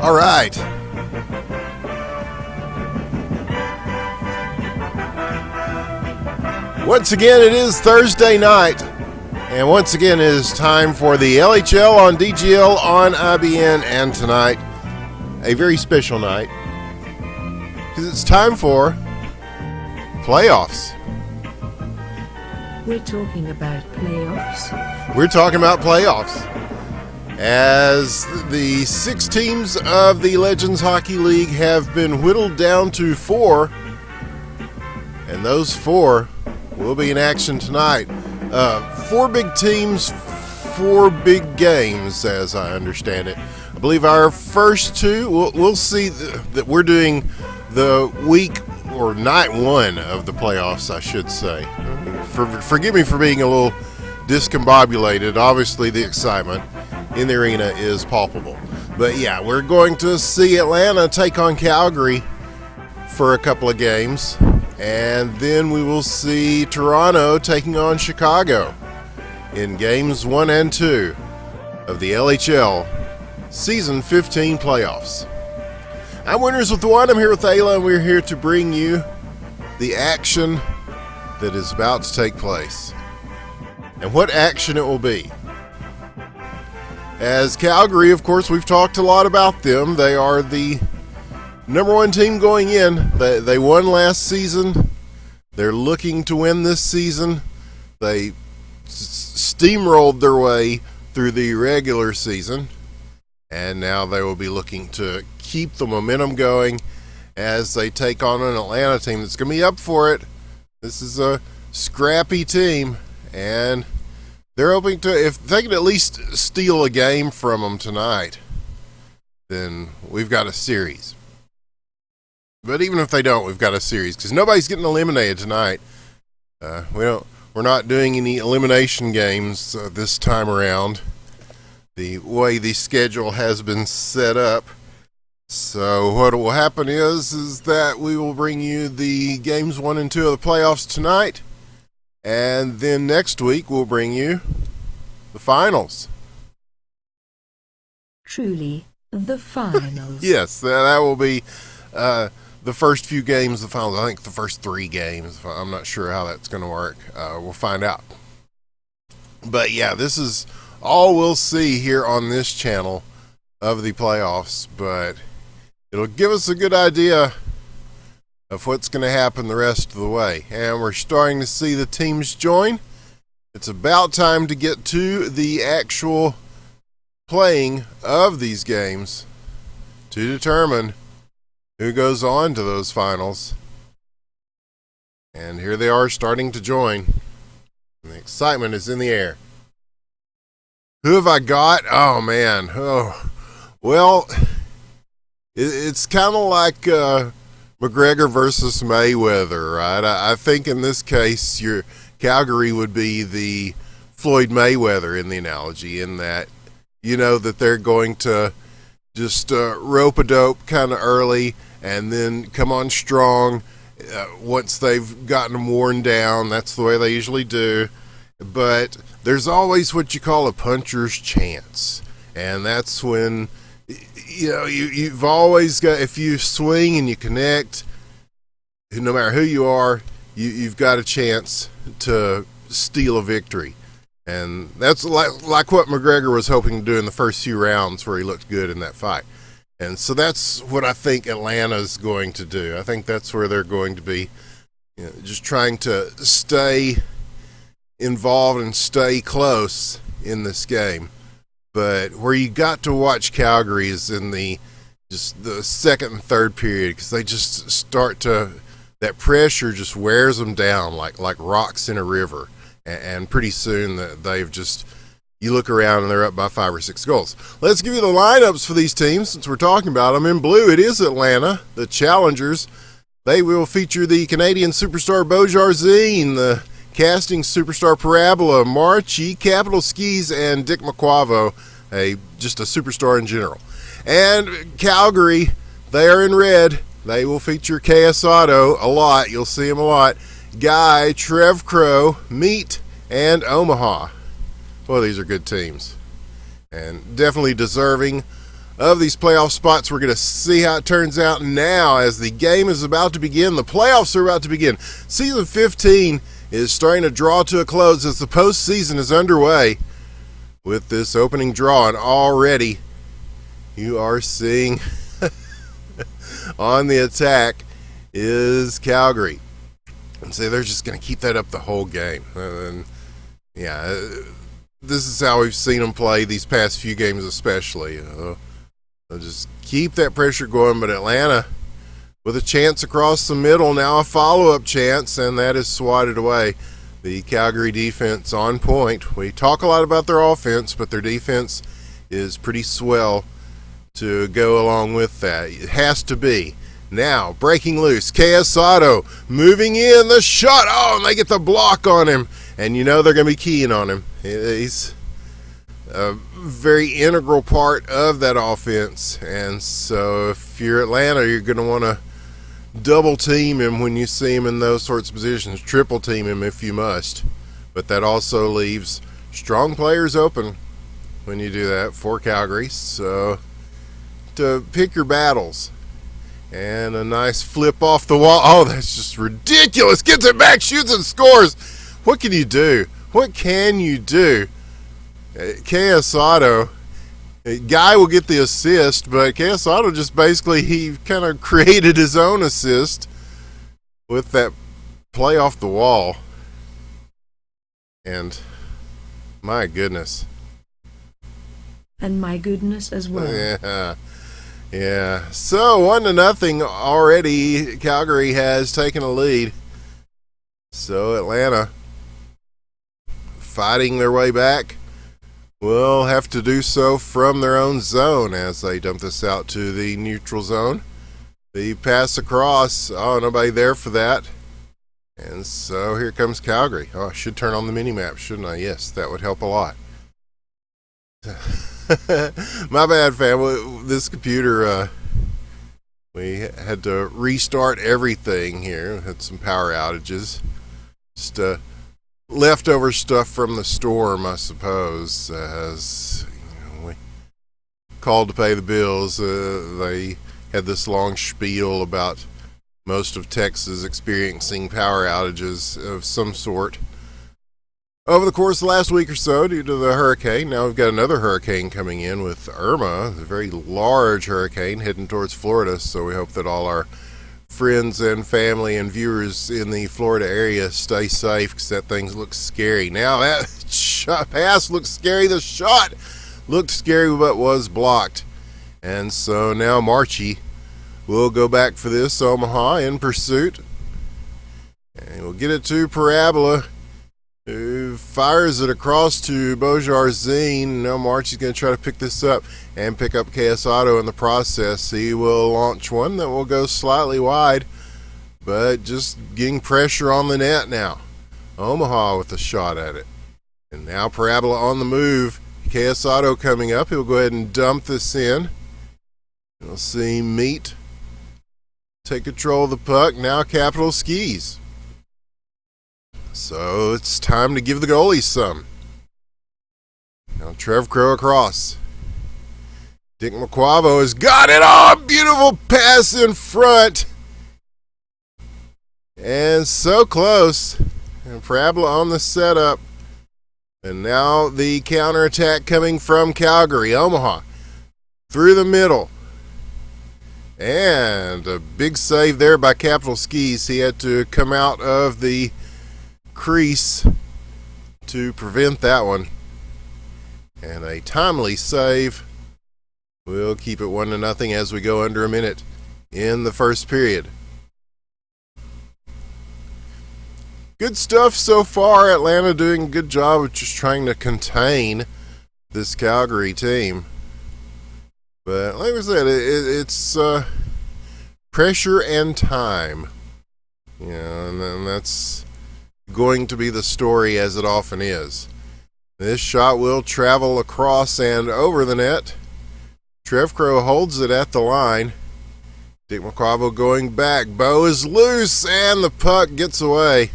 All right. Once again, it is Thursday night, and once again it is time for the LHL on DGL on IBN, and tonight, a very special night, because it's time for playoffs. We're talking about playoffs. We're talking about playoffs. As the 6 teams of the Legends Hockey League have been whittled down to 4, and those 4 will be in action tonight. 4 big teams, 4 big games, as I understand it. I believe our first 2, we'll see that we're doing the week or night 1 of the playoffs, I should say. Forgive me for being a little discombobulated. Obviously, the excitement in the arena is palpable. But yeah, we're going to see Atlanta take on Calgary for a couple of games. And then we will see Toronto taking on Chicago in games 1 and 2 of the LHL Season 15 playoffs. I'm Winners with the One. I'm here with Aila, and we're here to bring you the action that is about to take place. And what action it will be. As Calgary, of course, we've talked a lot about them. They are the number 1 team going in. They won last season. They're looking to win this season. They steamrolled their way through the regular season, and now they will be looking to keep the momentum going as they take on an Atlanta team that's going to be up for it. This is a scrappy team, and they're hoping to, if they can at least steal a game from them tonight, then we've got a series. But even if they don't, we've got a series, because nobody's getting eliminated tonight. We're not doing any elimination games this time around, the way the schedule has been set up. So what will happen is that we will bring you the games 1 and 2 of the playoffs tonight, and then next week we'll bring you the finals. Truly, the finals. Yes, that will be the first few games of the finals. I think the first 3 games. I'm not sure how that's going to work. We'll find out. But yeah, this is all we'll see here on this channel of the playoffs. But it'll give us a good idea of what's going to happen the rest of the way. And we're starting to see the teams join. It's about time to get to the actual playing of these games to determine who goes on to those finals. And here they are starting to join. And the excitement is in the air. Who have I got? Oh, man. Oh, well, it's kind of like McGregor versus Mayweather, right? I think in this case, your Calgary would be the Floyd Mayweather in the analogy, in that you know that they're going to just rope-a-dope kind of early and then come on strong once they've gotten them worn down. That's the way they usually do. But there's always what you call a puncher's chance, and that's when you've always got, if you swing and you connect, no matter who you are, you've got a chance to steal a victory. And that's like what McGregor was hoping to do in the first few rounds where he looked good in that fight. And so that's what I think Atlanta's going to do. I think that's where they're going to be, just trying to stay involved and stay close in this game. But where you got to watch Calgary is in the second and third period, because they just start to, that pressure just wears them down like rocks in a river. And pretty soon they've just, you look around and they're up by 5 or 6 goals. Let's give you the lineups for these teams since we're talking about them. In blue, it is Atlanta, the challengers. They will feature the Canadian superstar voyeurs, the casting superstar Parabola, Marchi, Capital Skis, and Dick McQuavo, just a superstar in general. And Calgary, they are in red. They will feature KS Auto a lot. You'll see him a lot. Guy, Trev Crow, Meat, and Omaha. Boy, these are good teams. And definitely deserving of these playoff spots. We're going to see how it turns out now as the game is about to begin. The playoffs are about to begin. Season 15 is starting to draw to a close as the postseason is underway with this opening draw, and already you are seeing on the attack is Calgary. And so they're just going to keep that up the whole game. And yeah, this is how we've seen them play these past few games especially. They'll just keep that pressure going, but Atlanta with a chance across the middle, now a follow-up chance, and that is swatted away. The Calgary defense on point. We talk a lot about their offense, but their defense is pretty swell to go along with that. It has to be. Now, breaking loose, KS Otto moving in, the shot, oh, and they get the block on him, and you know they're going to be keying on him. He's a very integral part of that offense, and so if you're Atlanta, you're going to want to double team him when you see him in those sorts of positions, triple team him if you must, but that also leaves strong players open when you do that for Calgary, so to pick your battles. And a nice flip off the wall. Oh, that's just ridiculous. Gets it back, shoots and scores. What can you do? What can you do? KS Otto, Guy will get the assist, but KS Otto just basically, he kind of created his own assist with that play off the wall. And my goodness. And my goodness as well. Yeah. So 1-0 already. Calgary has taken a lead. So Atlanta, fighting their way back, will have to do so from their own zone as they dump this out to the neutral zone. The pass across. Oh, nobody there for that. And so here comes Calgary. Oh, I should turn on the mini map, shouldn't I? Yes, that would help a lot. My bad, fam. This computer, we had to restart everything here. We had some power outages. Just leftover stuff from the storm, I suppose. As we called to pay the bills, they had this long spiel about most of Texas experiencing power outages of some sort over the course of the last week or so due to the hurricane. Now we've got another hurricane coming in with Irma, a very large hurricane heading towards Florida, so we hope that all our friends and family and viewers in the Florida area stay safe because that thing looks scary. Now that shot pass looks scary, the shot looked scary but was blocked. And so now Marchie will go back for this. Omaha in pursuit. And we'll get it to Parabola, who fires it across to Bojarzine. Now Marchie's going to try to pick this up and pick up KS Otto in the process. He will launch one that will go slightly wide, but just getting pressure on the net now. Omaha with a shot at it. And now Parabola on the move. KS Otto coming up. He'll go ahead and dump this in. We'll see Meat take control of the puck. Now Capital skis. So it's time to give the goalies some. Now Trev Crow across. Dick McQuavo has got it. Oh, beautiful pass in front. And so close. And Parabola on the setup. And now the counterattack coming from Calgary. Omaha through the middle. And a big save there by Capital Skis. He had to come out of the crease to prevent that one. And a timely save. We'll keep it 1-0 as we go under a minute in the first period. Good stuff so far. Atlanta doing a good job of just trying to contain this Calgary team. But like I said, it's pressure and time. And that's going to be the story, as it often is. This shot will travel across and over the net. Trev Crow holds it at the line. Dick McQuavo going back. Bo is loose, and the puck gets away.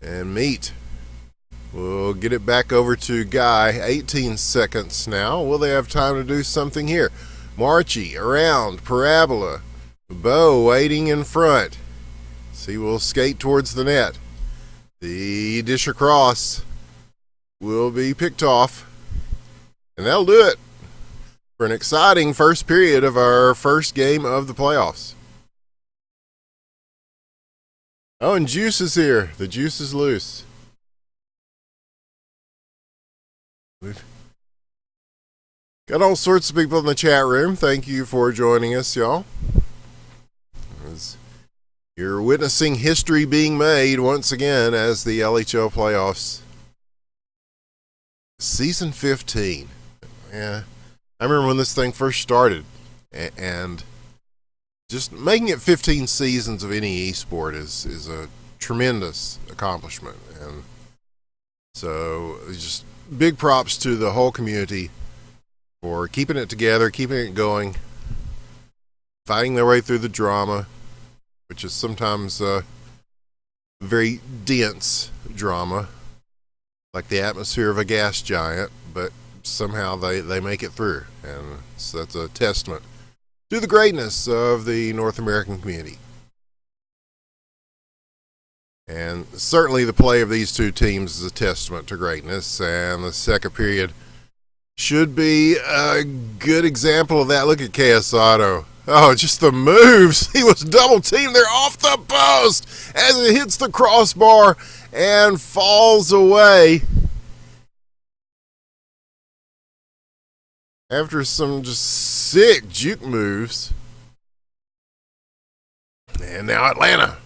And Meat will get it back over to Guy. 18 seconds now. Will they have time to do something here? Marchie around, parabola. Bo waiting in front. He will skate towards the net. The dish across will be picked off. And that'll do it for an exciting first period of our first game of the playoffs. Oh, and Juice is here. The juice is loose. We've got all sorts of people in the chat room. Thank you for joining us, y'all. As you're witnessing history being made once again as the LHL playoffs. Season 15. Yeah, I remember when this thing first started, and just making it 15 seasons of any esport is a tremendous accomplishment. And so just big props to the whole community for keeping it together, keeping it going, fighting their way through the drama, which is sometimes very dense drama, like the atmosphere of a gas giant, but somehow they make it through. And so that's a testament to the greatness of the North American community. And certainly the play of these two teams is a testament to greatness, and the second period should be a good example of that. Look at KS Auto. Oh, just the moves. He was double teamed there off the post as it hits the crossbar and falls away after some just sick juke moves. And now Atlanta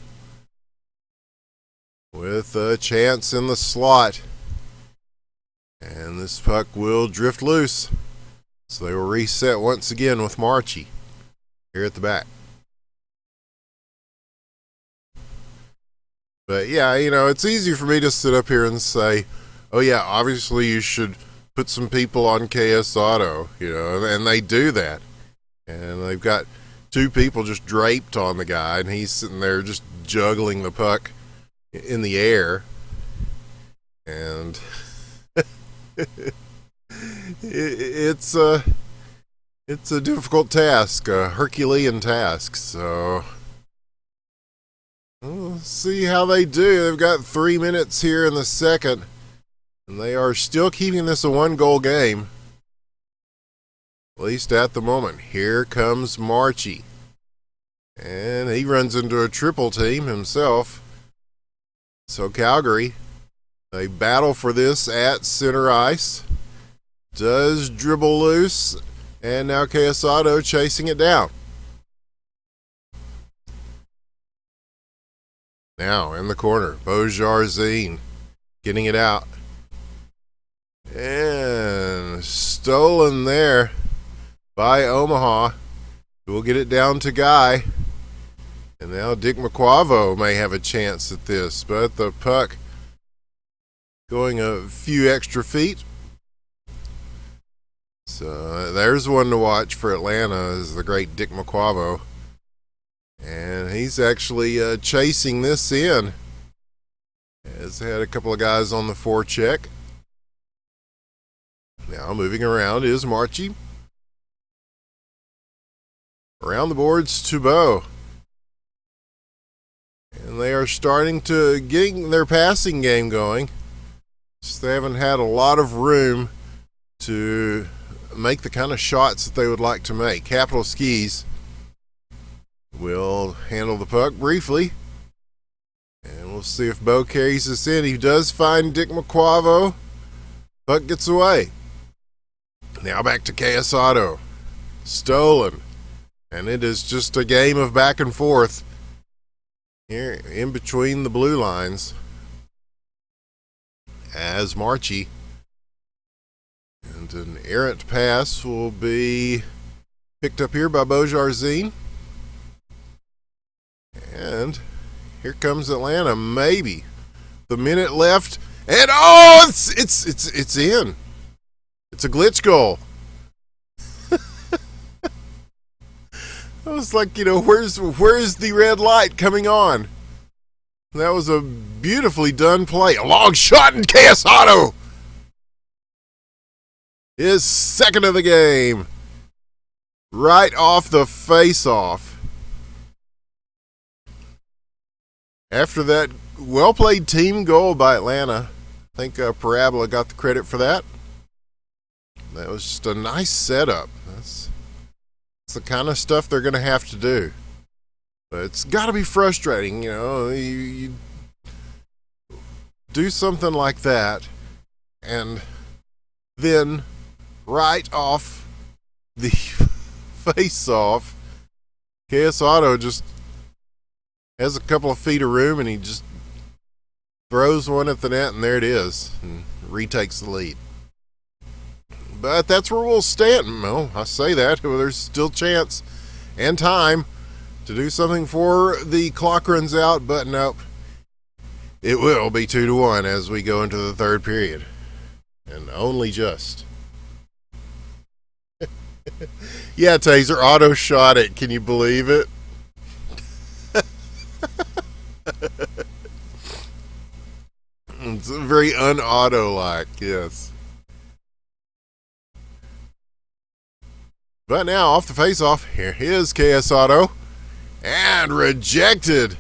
with a chance in the slot. And this puck will drift loose. So they will reset once again with Marchie here at the back. But yeah, you know, it's easy for me to sit up here and say, oh yeah, obviously you should put some people on KS Auto, you know, and they do that. And they've got two people just draped on the guy, and he's sitting there just juggling the puck in the air. And it's a difficult task, a Herculean task. So we'll see how they do. They've got 3 minutes here in the second, and they are still keeping this a 1-goal game, at least at the moment. Here comes Marchie, and he runs into a triple team himself. So Calgary, they battle for this at center ice. Does dribble loose, and now KS Auto chasing it down. Now in the corner, Bojarzine getting it out. And stolen there by Omaha. We'll get it down to Guy. And now Dick McQuavo may have a chance at this, but the puck going a few extra feet. So there's one to watch for Atlanta, is the great Dick McQuavo. And he's actually chasing this in. Has had a couple of guys on the forecheck. Now moving around is Marchie. Around the boards to Bo. And they are starting to get their passing game going. Just they haven't had a lot of room to make the kind of shots that they would like to make. Capital Skis will handle the puck briefly. And we'll see if Bo carries this in. He does find Dick McQuavo. Puck gets away. Now back to KS Auto. Stolen. And it is just a game of back and forth here in between the blue lines. As Marchie. And an errant pass will be picked up here by Bojarzine. And here comes Atlanta, maybe. The minute left, and oh, it's in. It's a glitch goal. I was like, you know, where's the red light coming on? That was a beautifully done play. A long shot, and KS Auto is second of the game. right off the face-off. After that well-played team goal by Atlanta, I think Parabola got the credit for that. That was just a nice setup. That's the kind of stuff they're going to have to do. But it's got to be frustrating, you know. You do something like that, and then right off the face-off, KS Auto just has a couple of feet of room, and he just throws one at the net, and there it is, and retakes the lead. But that's where we'll stand. Well, I say that, well, there's still chance and time to do something before the clock runs out, but nope. It will be 2-1 as we go into the third period. And only just. Yeah, Taser auto shot it. Can you believe it? It's very un-auto-like, yes. But now, off the face-off, here is KS Auto. And rejected.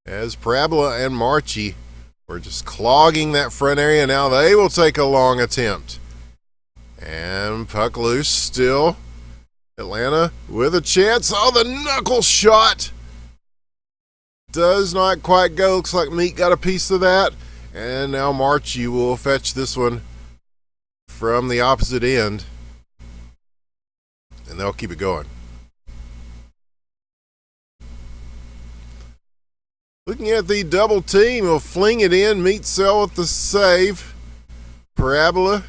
As Parabola and Marchi were just clogging that front area. Now they will take a long attempt. And puck loose still. Atlanta with a chance. Oh, the knuckle shot. Does not quite go. Looks like Meat got a piece of that. And now Marchi will fetch this one from the opposite end. And they'll keep it going. Looking at the double team, he'll fling it in. Meat Cell with the save. Parabola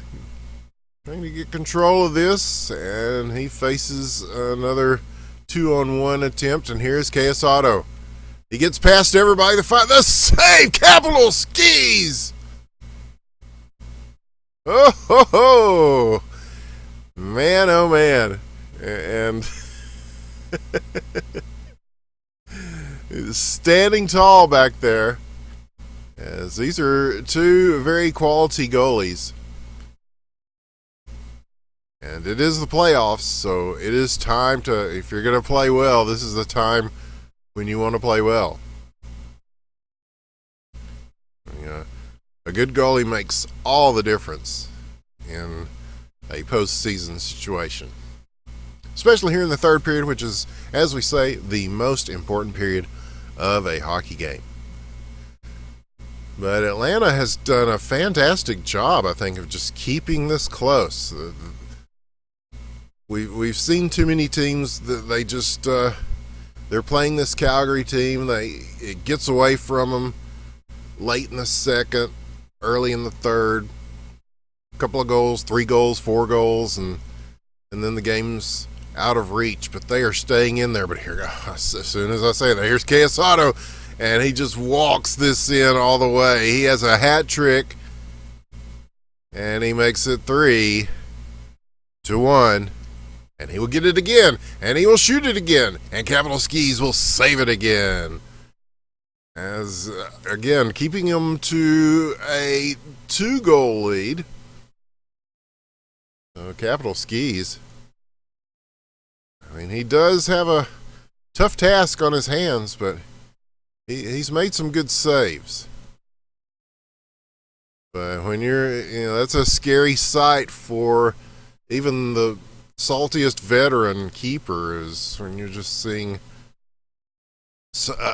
trying to get control of this, and he faces another 2-on-1 attempt. And here's KS Auto. He gets past everybody to fight the save. Capital Skis. Oh ho ho! Man, oh man, and. Standing tall back there, as these are two very quality goalies. And it is the playoffs, so it is time to, if you're going to play well, this is the time when you want to play well. You know, a good goalie makes all the difference in a postseason situation. Especially here in the third period, which is, as we say, the most important period of a hockey game. But Atlanta has done a fantastic job, I think, of just keeping this close. We've seen too many teams that they just they're playing this Calgary team. It gets away from them late in the second, early in the third. A couple of goals, 3 goals, 4 goals, and then the game's out of reach, but they are staying in there. But here, as soon as I say that, here's KS Auto, and he just walks this in all the way. He has a hat trick, and he makes it 3-1, and he will get it again, and he will shoot it again, and Capital Skis will save it again. As, again, keeping him to a 2-goal lead. So Capital Skis, I mean, he does have a tough task on his hands, but he's made some good saves. But when that's a scary sight for even the saltiest veteran keeper, is when you're just seeing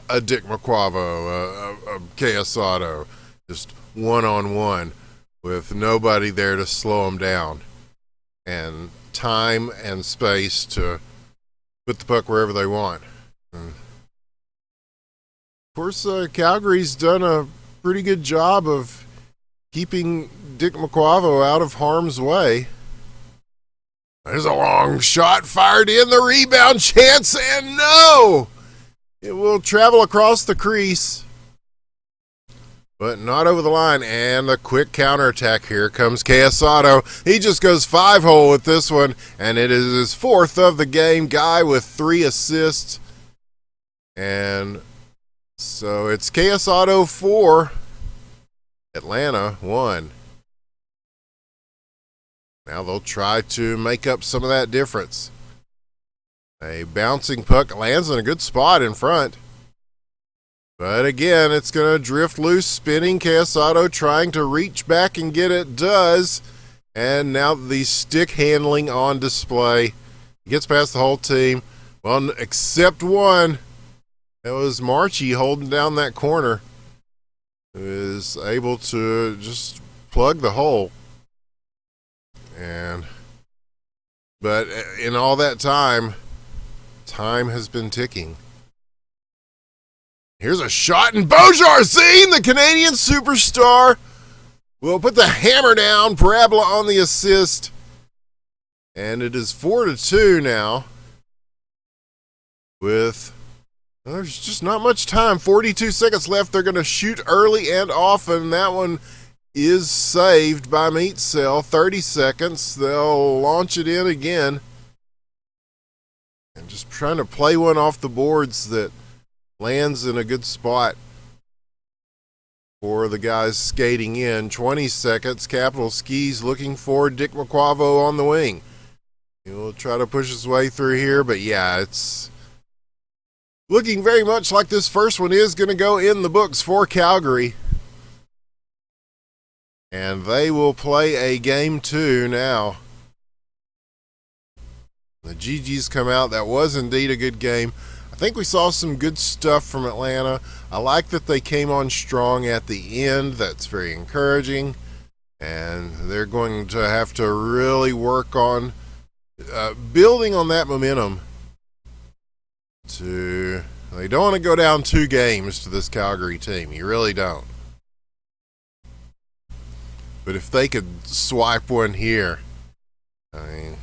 a Dick McQuavo, a KS Auto, just one-on-one with nobody there to slow him down, and time and space to put the puck wherever they want. And of course, Calgary's done a pretty good job of keeping Dick McQuavo out of harm's way. There's a long shot fired in, the rebound chance, and no! It will travel across the crease, but not over the line. And the quick counterattack. Here comes KS Auto. He just goes 5-hole with this one, and it is his 4th of the game. Guy with 3 assists. And so it's KS Auto 4, Atlanta 1. Now they'll try to make up some of that difference. A bouncing puck lands in a good spot in front. But again, it's going to drift loose, spinning. Quesado trying to reach back and get it, does. And now the stick handling on display. He gets past the whole team. Well, except one. That was Marchie holding down that corner. Who is able to just plug the hole. But in all that time has been ticking. Here's a shot, and Voyeurs, the Canadian superstar, will put the hammer down. Parabola on the assist. And it is 4-2 now. There's just not much time. 42 seconds left. They're going to shoot early and often. That one is saved by Meat Cell. 30 seconds. They'll launch it in again. And just trying to play one off the boards that lands in a good spot for the guys skating in. 20 seconds. Capital Skis looking for Dick McQuavo on the wing. He'll try to push his way through here, but yeah, it's looking very much like this first one is going to go in the books for Calgary. And they will play a game 2 now. The GGs come out. That was indeed a good game. I think we saw some good stuff from Atlanta. I like that they came on strong at the end. That's very encouraging. And they're going to have to really work on building on that momentum. They don't want to go down 2 games to this Calgary team. You really don't. But if they could swipe one here, I mean,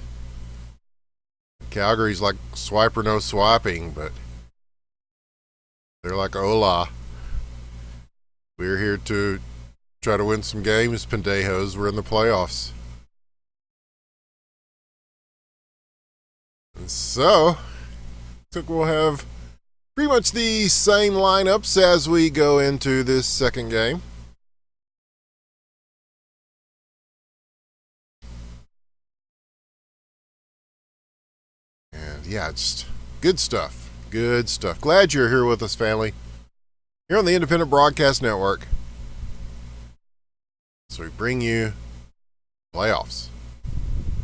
Calgary's like swipe or no swiping, but they're like, hola. We're here to try to win some games, pendejos. We're in the playoffs. And so, I think we'll have pretty much the same lineups as we go into this second game. And yeah, just good stuff. Good stuff. Glad you're here with us, family. Here on the Independent Broadcast Network. So we bring you playoffs.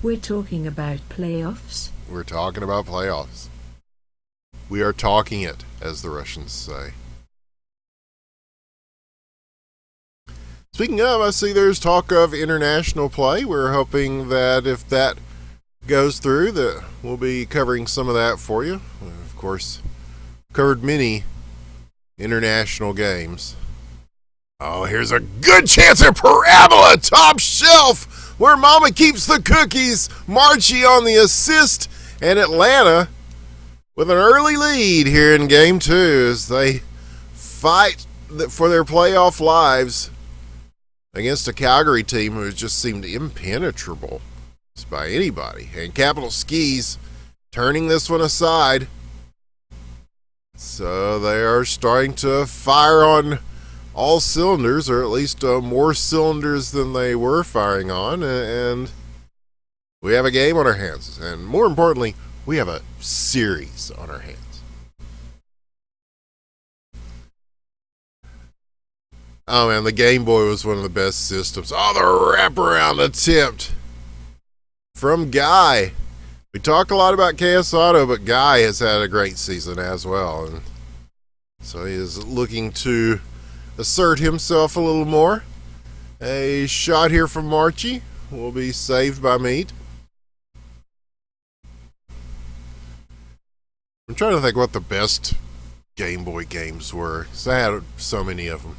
We're talking about playoffs. We're talking about playoffs. We are talking it, as the Russians say. Speaking of, I see there's talk of international play. We're hoping that if that goes through, that we'll be covering some of that for you. Of course, covered many international games. Oh, here's a good chance at Parabola, top shelf, where Mama keeps the cookies. Marchie on the assist, and Atlanta with an early lead here in Game 2 as they fight for their playoff lives against a Calgary team who just seemed impenetrable by anybody. And Capital Skis turning this one aside. So they are starting to fire on all cylinders, or at least more cylinders than they were firing on. And we have a game on our hands. And more importantly, we have a series on our hands. Oh man, the Game Boy was one of the best systems. Oh, the wraparound attempt from Guy. We talk a lot about Quesado, but Guy has had a great season as well. And so he is looking to assert himself a little more. A shot here from Marchie will be saved by Meat. I'm trying to think what the best Game Boy games were, because I had so many of them.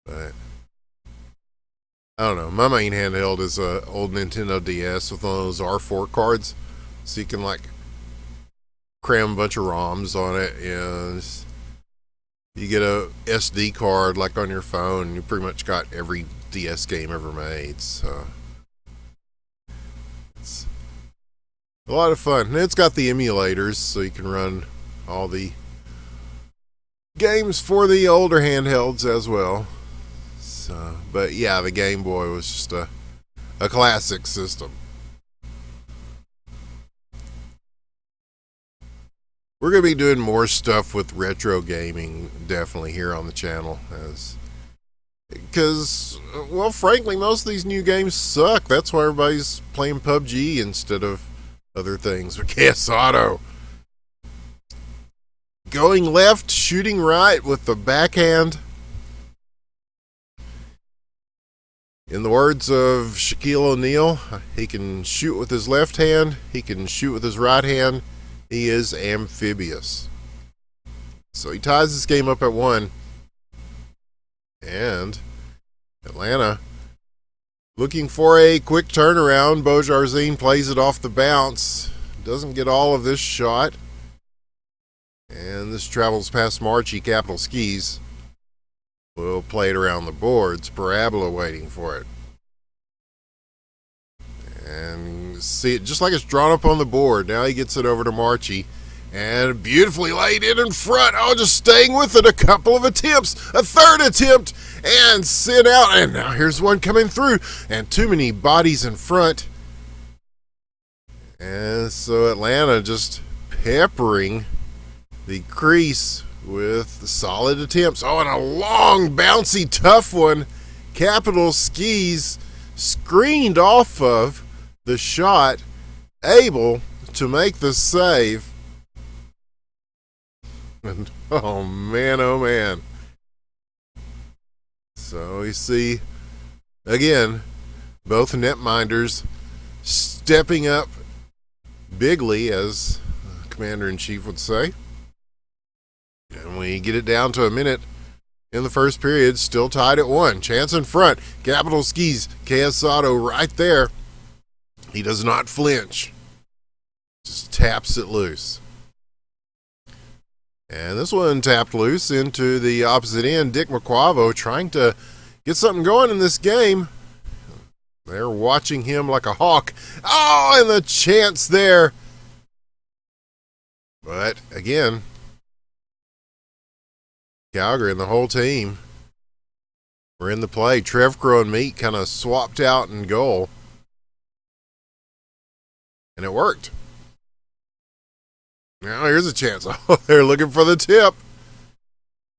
But I don't know. My main handheld is a old Nintendo DS with one of those R4 cards, so you can like cram a bunch of ROMs on it, and you get a SD card like on your phone. And you pretty much got every DS game ever made. So it's a lot of fun. And it's got the emulators, so you can run all the games for the older handhelds as well. So, but yeah, the Game Boy was just a classic system. We're going to be doing more stuff with retro gaming definitely here on the channel, because, well, frankly, most of these new games suck. That's why everybody's playing PUBG instead of other things. With KS Auto going left, shooting right with the backhand. In the words of Shaquille O'Neal, he can shoot with his left hand, he can shoot with his right hand. He is amphibious. So he ties this game up at 1. And Atlanta looking for a quick turnaround. Bojarzine plays it off the bounce. Doesn't get all of this shot. And this travels past Marchie. Capital Skis will play it around the boards. Parabola waiting for it. And see it just like it's drawn up on the board. Now he gets it over to Marchie. And beautifully laid in front. Oh, just staying with it. A couple of attempts. A third attempt. And sent out. And now here's one coming through. And too many bodies in front. And so Atlanta just peppering the crease with solid attempts. Oh, and a long, bouncy, tough one. Capital Skis screened off of the shot, able to make the save. And oh man. So we see again both netminders stepping up bigly, as Commander-in-Chief would say. And we get it down to a minute in the first period, still tied at 1. Chance in front. Capital Skis, KS Auto right there. He does not flinch. Just taps it loose. And this one tapped loose into the opposite end. Dick McQuavo trying to get something going in this game. They're watching him like a hawk. Oh, and the chance there. But again, Calgary and the whole team were in the play. Trev Crow and Meat kind of swapped out in goal. And it worked. Now here's a chance. Oh, they're looking for the tip.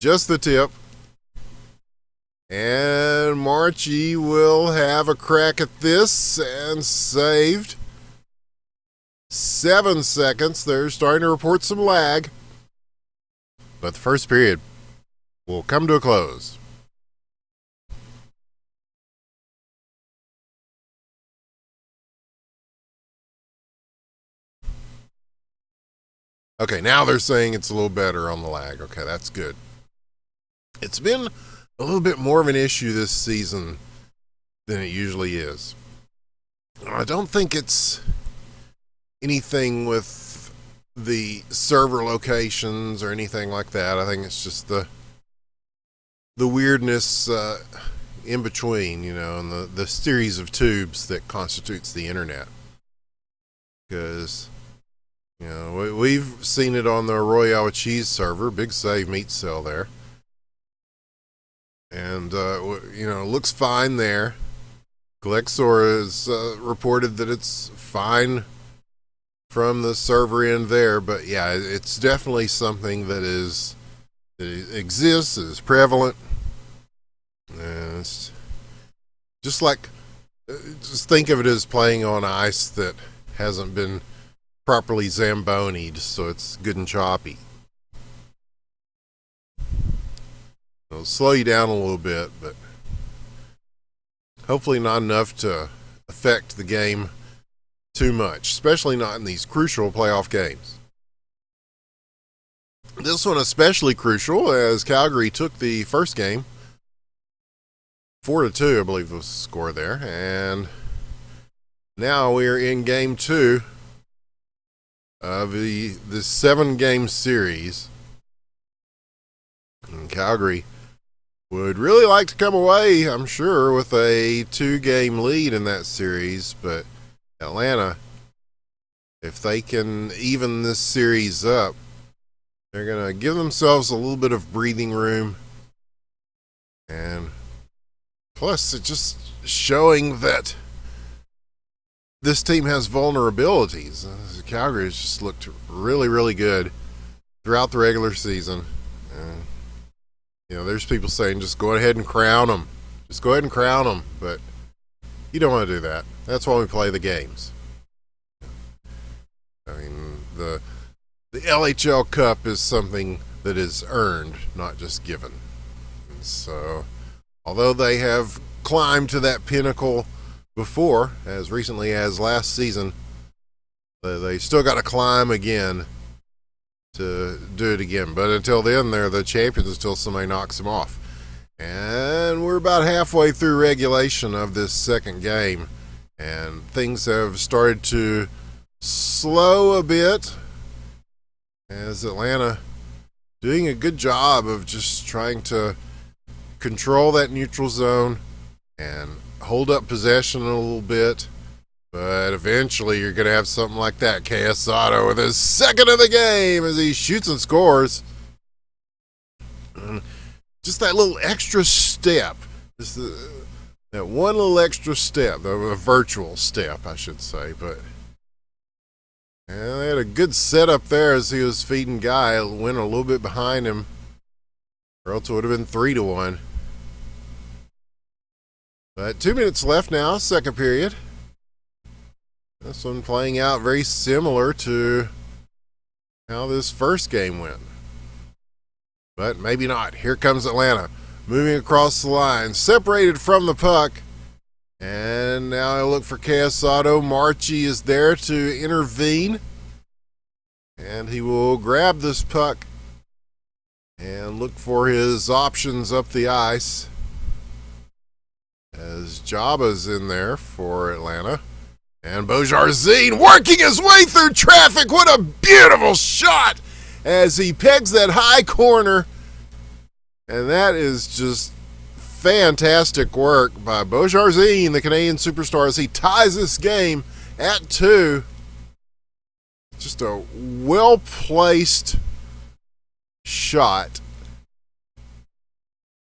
Just the tip. And Marchie will have a crack at this and saved. 7 seconds. They're starting to report some lag. But the first period will come to a close. Okay, now they're saying it's a little better on the lag. Okay, that's good. It's been a little bit more of an issue this season than it usually is. I don't think it's anything with the server locations or anything like that. I think it's just the weirdness in between, you know, and the series of tubes that constitutes the internet. Because, you know, we've seen it on the Royale with Cheese server, Big Save Meat Cell there. And, you know, looks fine there. Glexor has reported that it's fine from the server end there. But, yeah, it's definitely something that exists, is prevalent. And it's just like, just think of it as playing on ice that hasn't been properly zambonied, so it's good and choppy. It'll slow you down a little bit, but hopefully not enough to affect the game too much, especially not in these crucial playoff games. This one especially crucial as Calgary took the first game 4-2, I believe was the score there, and now we're in game 2 of the 7-game series. And Calgary would really like to come away, I'm sure, with a 2-game lead in that series, but Atlanta, if they can even this series up, they're going to give themselves a little bit of breathing room and Plus, it's just showing that this team has vulnerabilities. Calgary has just looked really, really good throughout the regular season. There's people saying just go ahead and crown them. Just go ahead and crown them. But you don't want to do that. That's why we play the games. I mean, the LHL Cup is something that is earned, not just given. And so, although they have climbed to that pinnacle before, as recently as last season, they still got to climb again to do it again. But until then, they're the champions until somebody knocks them off. And we're about halfway through regulation of this second game, and things have started to slow a bit as Atlanta doing a good job of just trying to control that neutral zone and hold up possession a little bit. But eventually you're going to have something like that. Quesada with his second of the game as he shoots and scores. Just that little extra step. Just that one little extra step. A virtual step, I should say. But they had a good setup there as he was feeding Guy. Went a little bit behind him, or else it would have been 3-1. But 2 minutes left now, second period. This one playing out very similar to how this first game went. But maybe not. Here comes Atlanta. Moving across the line. Separated from the puck. And now I look for Quesada. Marchi is there to intervene. And he will grab this puck and look for his options up the ice. As Jaba's in there for Atlanta. And Beaujardin working his way through traffic. What a beautiful shot as he pegs that high corner. And that is just fantastic work by Beaujardin, the Canadian superstar, as he ties this game at 2. Just a well-placed shot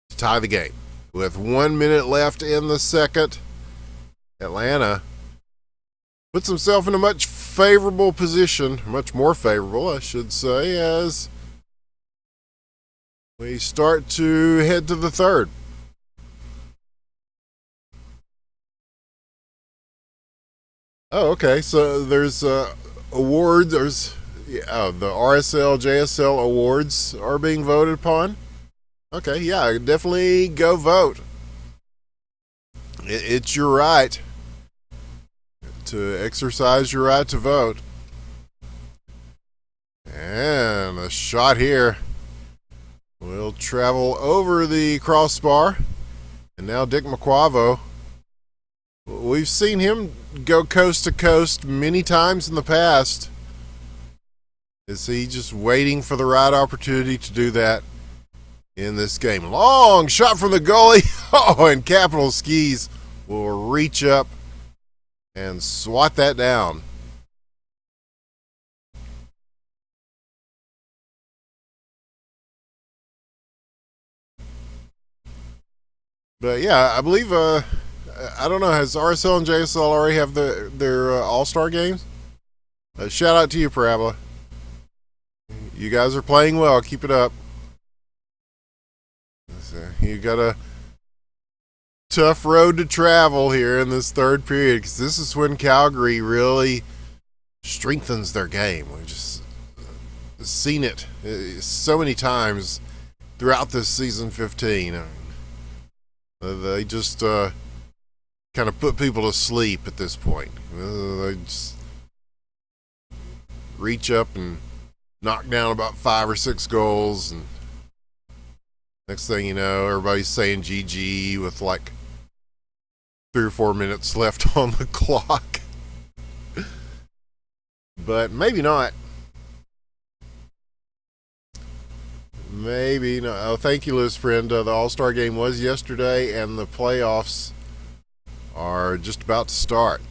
to tie the game. With 1 minute left in the second, Atlanta puts himself in a much favorable position, much more favorable, I should say, as we start to head to the third. Oh, okay. So there's awards. There's the RSL, JSL awards are being voted upon. Okay, yeah, definitely go vote. It's your right to exercise your right to vote. And a shot here will travel over the crossbar. And now Dick McQuavo. We've seen him go coast to coast many times in the past. Is he just waiting for the right opportunity to do that in this game? Long shot from the goalie. Oh, and Capital Skis will reach up and swat that down. But yeah, I believe, I don't know, has RSL and JSL already have their All-Star games? Shout out to you, Parabola. You guys are playing well. Keep it up. You got a tough road to travel here in this third period, because this is when Calgary really strengthens their game. We've just seen it so many times throughout this season 15. They just kind of put people to sleep at this point. They just reach up and knock down about 5 or 6 goals, and next thing you know, everybody's saying GG with like 3 or 4 minutes left on the clock. But maybe not. Maybe not. Oh, thank you, Liz friend. The All-Star game was yesterday, and the playoffs are just about to start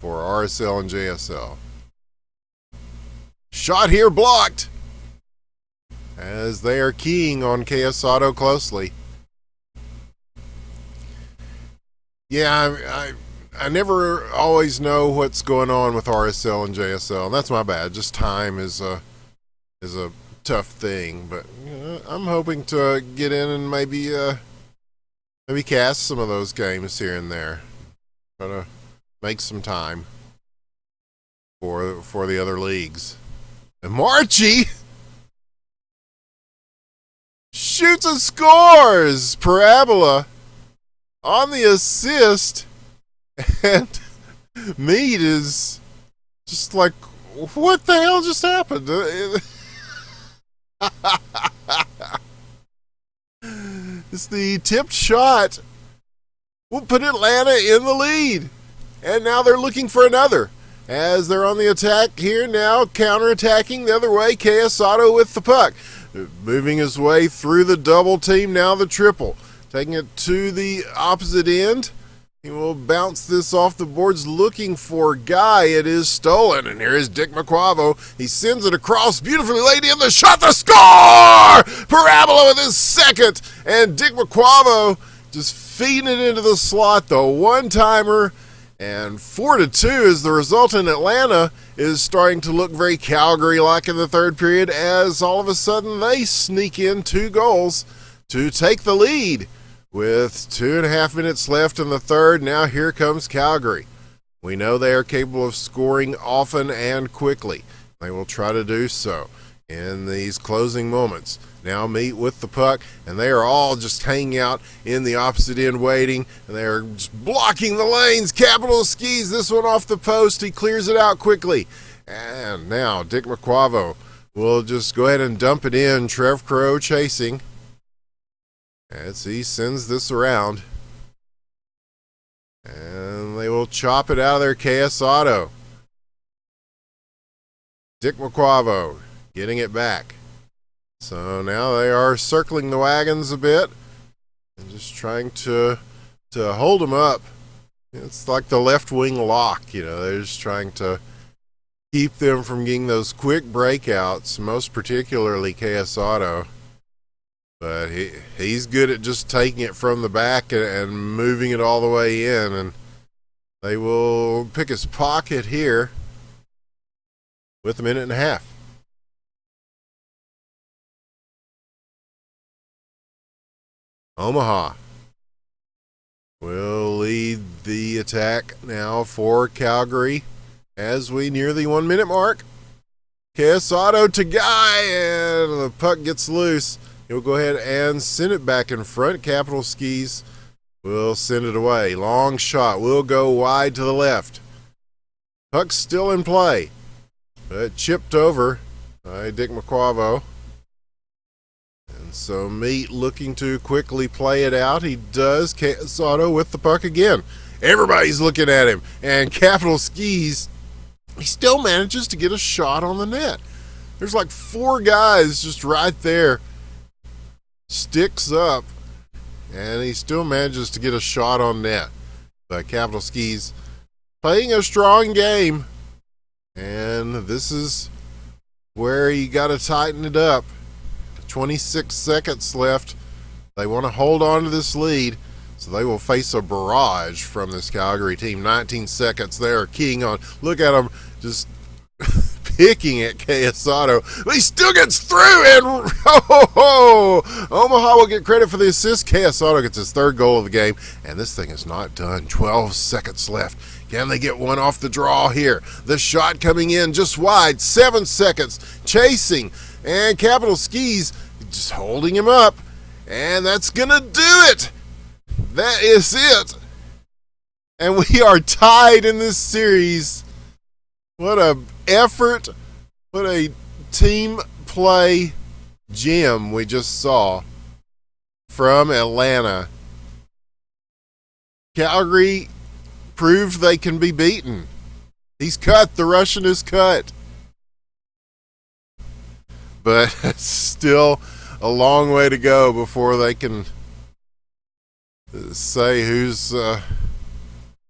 for RSL and JSL. Shot here blocked, as they are keying on Quesada closely. Yeah, I never always know what's going on with RSL and JSL, and that's my bad. Just time is a tough thing, but I'm hoping to get in and maybe cast some of those games here and there. Try to make some time for the other leagues. And Marchie shoots and scores. Parabola on the assist, and Mead is just like, what the hell just happened? It's the tipped shot will put Atlanta in the lead. And now they're looking for another. As they're on the attack here now, counterattacking the other way, KS Auto with the puck. Moving his way through the double team, now the triple. Taking it to the opposite end. He will bounce this off the boards looking for Guy. It is stolen, and here is Dick McQuavo. He sends it across, beautifully laid in the shot, the score! Parabola with his second, and Dick McQuavo just feeding it into the slot, the one-timer, and 4-2 is the result. In Atlanta is starting to look very Calgary-like in the third period, as all of a sudden they sneak in 2 goals to take the lead. With 2.5 minutes left in the third, now here comes Calgary. We know they are capable of scoring often and quickly. They will try to do so in these closing moments. Now Meet with the puck, and they are all just hanging out in the opposite end waiting, and they are just blocking the lanes. Capital skis this one off the post. He clears it out quickly. And now Dick McQuavo will just go ahead and dump it in. Trev Crow chasing. As he sends this around. And they will chop it out of their KS Auto. Dick McQuavo getting it back. So now they are circling the wagons a bit and just trying to hold them up. It's like the left wing lock, they're just trying to keep them from getting those quick breakouts, most particularly KS Auto. But he's good at just taking it from the back and moving it all the way in. And they will pick his pocket here with 1.5 minutes. Omaha will lead the attack now for Calgary as we near the 1 minute mark. KS Auto to Guy, and the puck gets loose. He'll go ahead and send it back in front. Capital Skis will send it away. Long shot will go wide to the left. Puck's still in play, but chipped over by Dick McQuavo. And so Meat looking to quickly play it out. He does. KS Auto with the puck again. Everybody's looking at him. And Capital Skis, he still manages to get a shot on the net. There's like 4 guys just right there. Sticks up, and he still manages to get a shot on net. But Capital Skis playing a strong game, and this is where you got to tighten it up. 26 seconds left. They want to hold on to this lead, so they will face a barrage from this Calgary team. 19 seconds. They are keying on. Look at them just picking at KS Auto. But he still gets through, and Omaha will get credit for the assist. KS Auto gets his 3rd goal of the game, and this thing is not done. 12 seconds left. Can they get one off the draw here? The shot coming in just wide. 7 seconds. Chasing, and Capital Skis just holding him up, and that's going to do it. That is it. And we are tied in this series. What a effort, what a team play gem we just saw from Atlanta. Calgary proved they can be beaten. He's cut. The Russian is cut. But it's still a long way to go before they can say who's going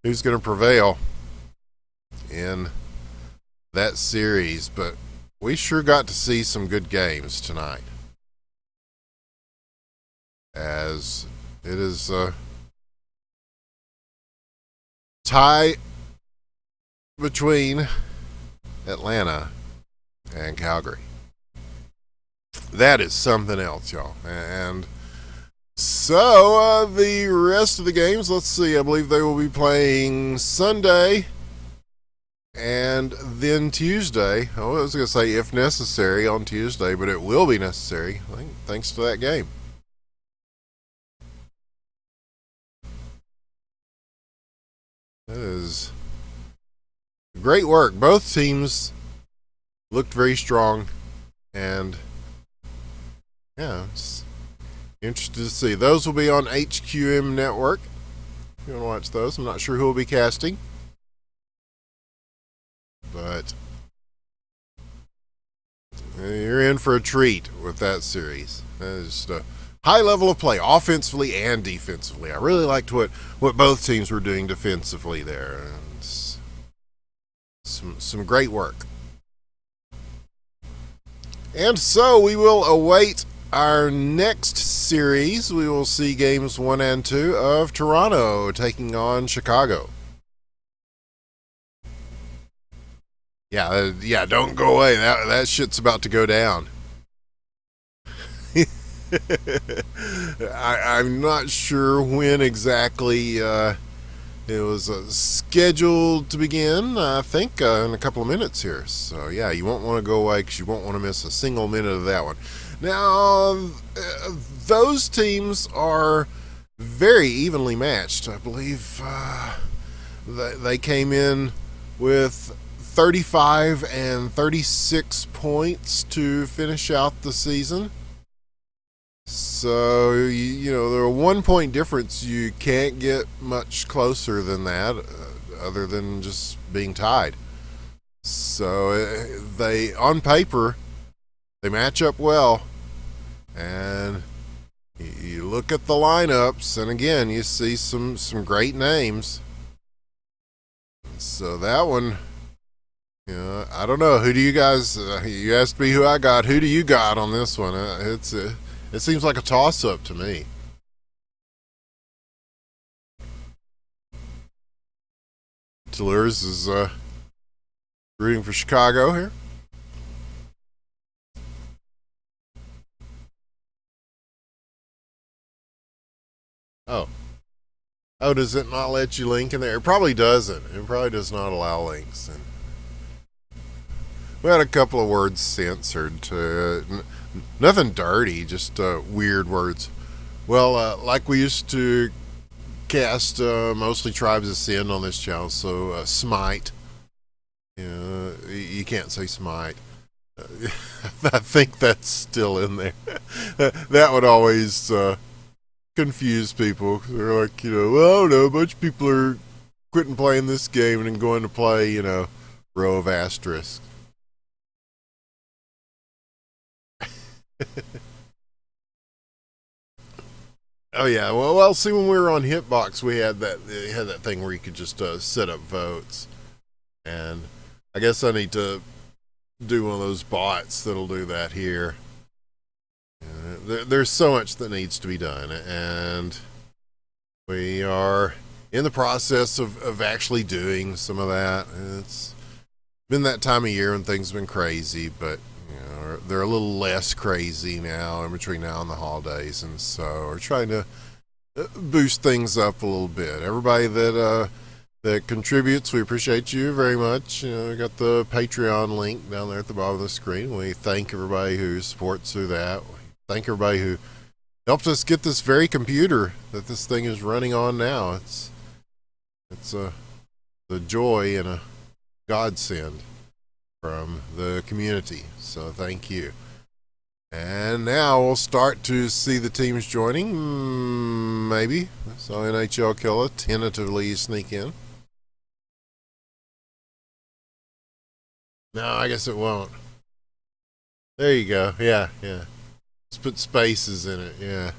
to prevail in that series. But we sure got to see some good games tonight, as it is tie between Atlanta and Calgary. That is something else, y'all. And so the rest of the games, let's see, I believe they will be playing Sunday and then Tuesday. I was going to say if necessary on Tuesday, but it will be necessary, I think, thanks to that game. That is great work. Both teams looked very strong, and yeah, it's interested to see. Those will be on HQM Network. If you want to watch those, I'm not sure who will be casting, but you're in for a treat with that series. That is just a high level of play, offensively and defensively. I really liked what both teams were doing defensively there. It's some great work. And so we will await our next series. We will see games 1 and 2 of Toronto taking on Chicago. Yeah, don't go away. That shit's about to go down. I'm not sure when exactly it was scheduled to begin. I think in a couple of minutes here. So yeah, you won't want to go away because you won't want to miss a single minute of that one. Now, those teams are very evenly matched. I believe they came in with 35 and 36 points to finish out the season. So, you know, there are 1 point difference. You can't get much closer than that other than just being tied. So, they, on paper, they match up well. And you look at the lineups, and again, you see some great names. So, that one, you know, I don't know. Who do you guys, you asked me who I got. Who do you got on this one? It seems like a toss-up to me. Deleurs is rooting for Chicago here. Oh, does it not let you link in there? It probably doesn't. It probably does not allow links. And we had a couple of words censored to nothing dirty, just weird words. Well, like we used to cast mostly Tribes of Sin on this channel, so smite. You can't say smite. I think that's still in there. That would always confuse people. They're like, well, I don't know, a bunch of people are quitting playing this game and going to play, row of asterisks. Oh yeah, well, see, when we were on Hitbox, we had that thing where you could just set up votes, and I guess I need to do one of those bots that'll do that here. There's so much that needs to be done, and we are in the process of actually doing some of that. It's been that time of year when things have been crazy, but they're a little less crazy now in between now and the holidays, and so we're trying to boost things up a little bit. Everybody that contributes, we appreciate you very much. We got the Patreon link down there at the bottom of the screen. We thank everybody who supports through that. We thank everybody who helped us get this very computer that this thing is running on now. It's the joy and a godsend from the community. So thank you. And now we'll start to see the teams joining. Maybe. So NHL Killer tentatively sneak in. No, I guess it won't. There you go. Yeah. Let's put spaces in it. Yeah.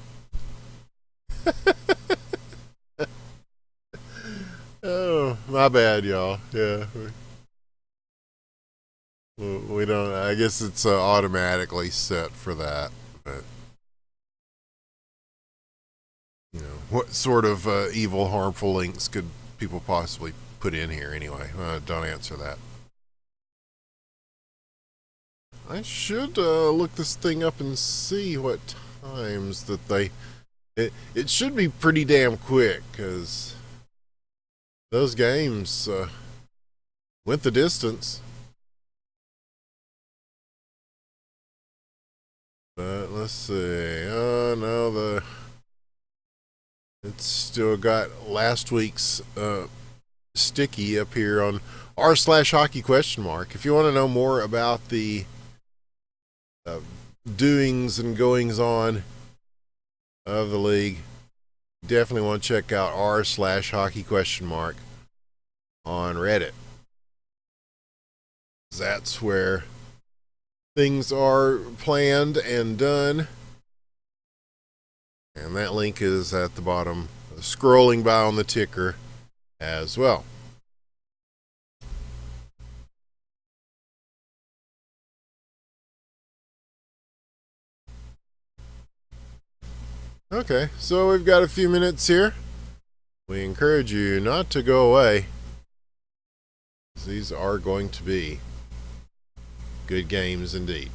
Oh, my bad, y'all. Yeah. We don't. I guess it's automatically set for that. But what sort of evil, harmful links could people possibly put in here anyway. Don't answer that. I should look this thing up and see what times that they... It should be pretty damn quick, because those games went the distance. But let's see. Oh no, it's still got last week's sticky up here on r/hockey ? If you want to know more about the doings and goings on of the league, definitely want to check out r/hockey ? on Reddit. That's where things are planned and done. And that link is at the bottom, scrolling by on the ticker as well. Okay, so we've got a few minutes here. We encourage you not to go away. These are going to be good games indeed.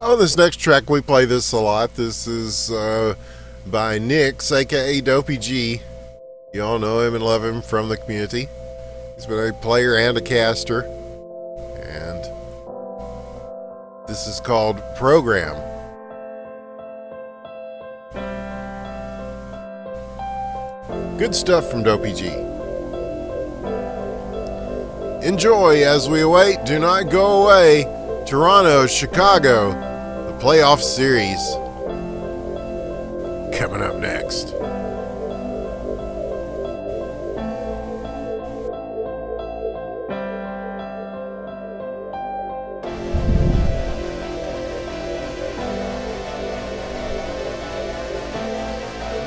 On this next track, we play this a lot. This is by Nix, aka Dopey G. You all know him and love him from the community. He's been a player and a caster. And this is called Program. Good stuff from Dopey G. Enjoy as we await. Do not go away. Toronto, Chicago, the playoff series. Coming up next.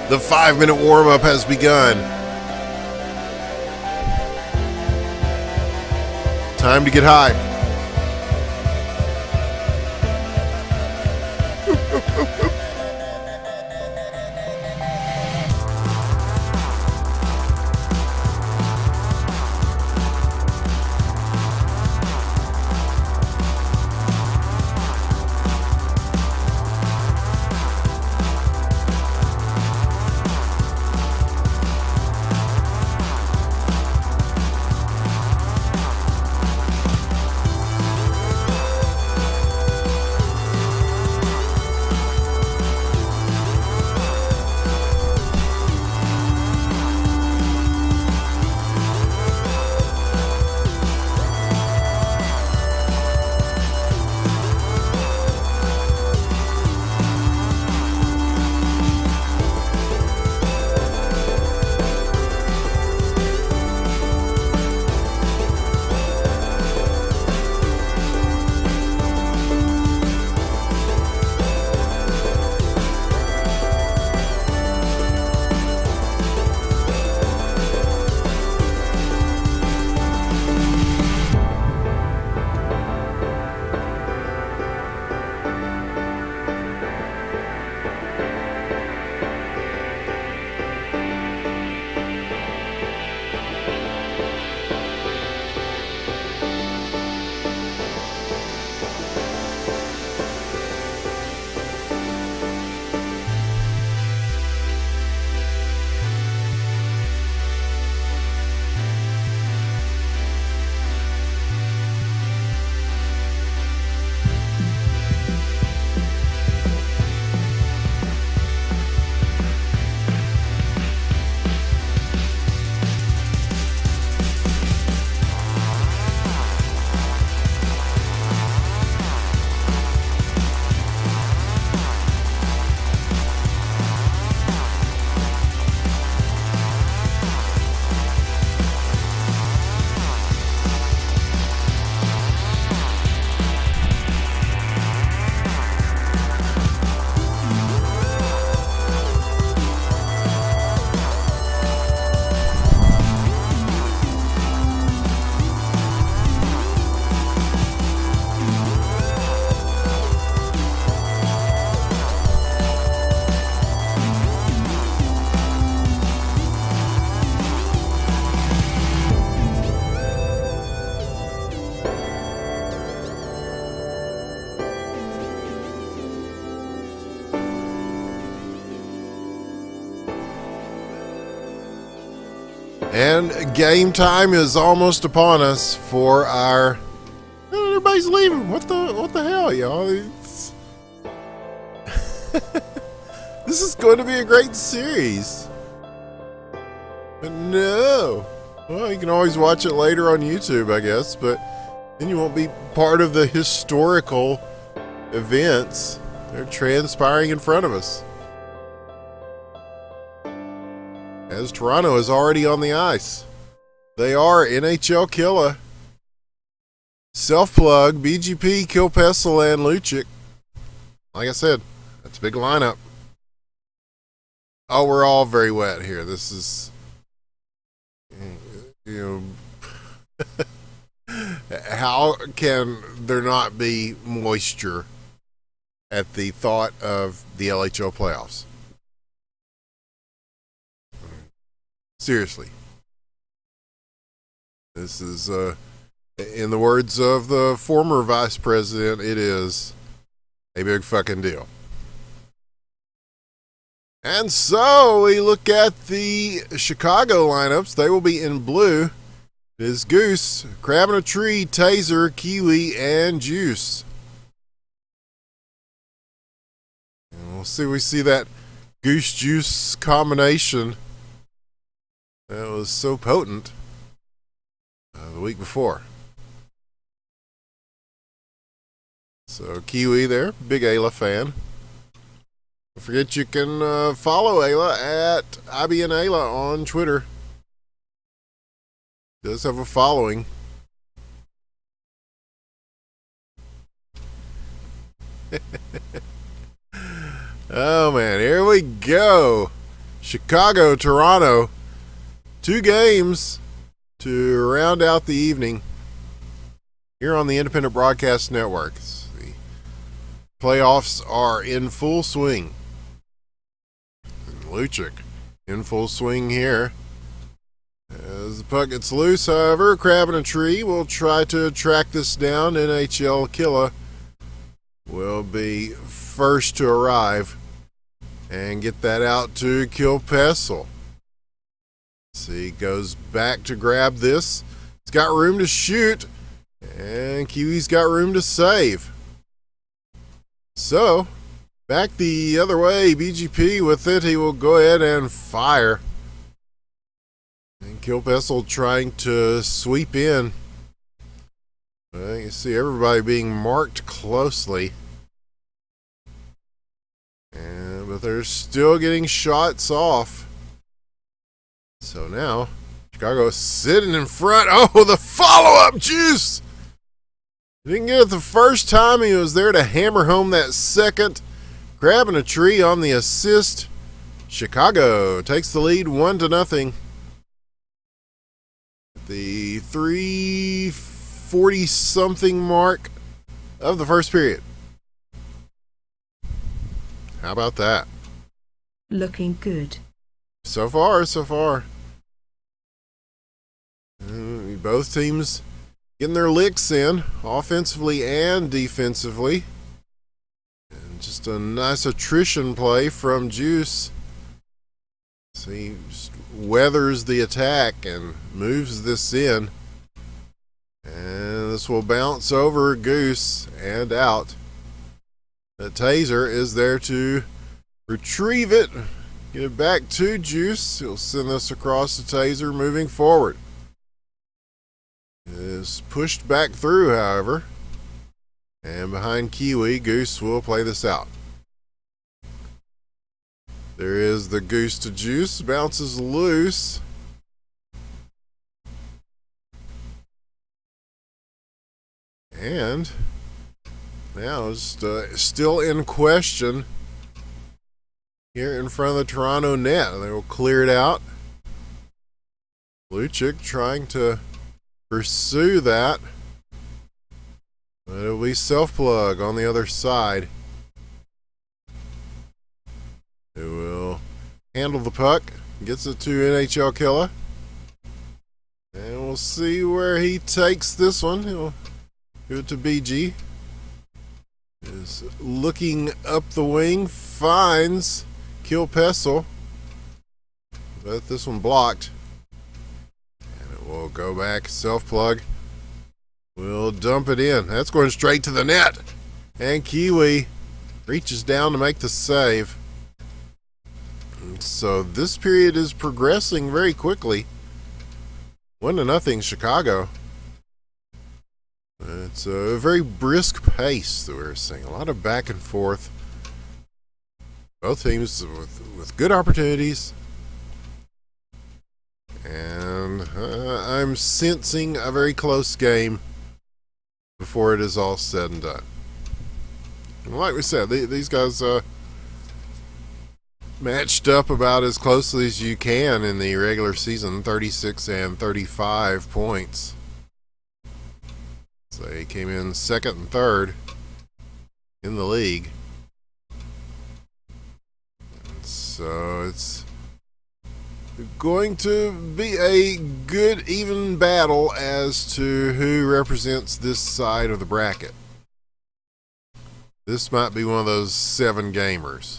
The 5-minute warm-up has begun. Time to get hyped. And game time is almost upon us for our... Everybody's leaving. What the hell, y'all? This is going to be a great series. But no. Well, you can always watch it later on YouTube, I guess, but then you won't be part of the historical events that are transpiring in front of us. As Toronto is already on the ice. They are NHL Killa, Self-Plug, BGP, Kilpessel, and Lucic. Like I said, that's a big lineup. Oh, we're all very wet here. This is, you know, how can there not be moisture at the thought of the LHL playoffs? Seriously. This is, in the words of the former vice president, it is a big fucking deal. And so we look at the Chicago lineups. They will be in blue. It is Goose, Crab in a Tree, Taser, Kiwi, and Juice. And we'll see. We see that Goose Juice combination that was so potent the week before. So Kiwi there, big Aila fan. Don't forget you can follow Aila at IBN Aila on Twitter. Does have a following. Oh man, here we go. Chicago, Toronto. 2 games to round out the evening here on the Independent Broadcast Network. The playoffs are in full swing. And Lucic in full swing here. As the puck gets loose, however, Crab in a Tree will try to track this down. NHL Killa will be first to arrive and get that out to Kilpessel. See, he goes back to grab this. He's got room to shoot, and Kiwi's got room to save. So, back the other way, BGP with it. He will go ahead and fire. And Kilpessel trying to sweep in. You see everybody being marked closely. But they're still getting shots off. So now, Chicago is sitting in front. Oh, the follow-up Juice! Didn't get it the first time. He was there to hammer home that second. Grabbing a tree on the assist. Chicago takes the lead 1-0. The 3:40-something mark of the first period. How about that? Looking good. So far, so far. Both teams getting their licks in, offensively and defensively. And just a nice attrition play from Juice. So he just weathers the attack and moves this in. And this will bounce over Goose and out. The Taser is there to retrieve it. Get it back to Juice. He'll send this across the Taser moving forward. It is pushed back through, however. And behind Kiwi, Goose will play this out. There is the Goose to Juice. Bounces loose. And now just still in question here in front of the Toronto net. They will clear it out. Lucic trying to pursue that. But it'll be Self-Plug on the other side. It will handle the puck. Gets it to NHL Killa. And we'll see where he takes this one. He'll give it to BG. Is looking up the wing. Finds Kilpessel. But this one blocked. will go back, self-plug. We'll dump it in. That's going straight to the net. And Kiwi reaches down to make the save. And so this period is progressing very quickly. 1-0 Chicago. It's a very brisk pace that we're seeing. A lot of back and forth. Both teams with good opportunities. And I'm sensing a very close game before it is all said and done. And like we said, these guys matched up about as closely as you can in the regular season, 36 and 35 points. So they came in second and third in the league. And so it's going to be a good, even battle as to who represents this side of the bracket. This might be one of those 7 gamers.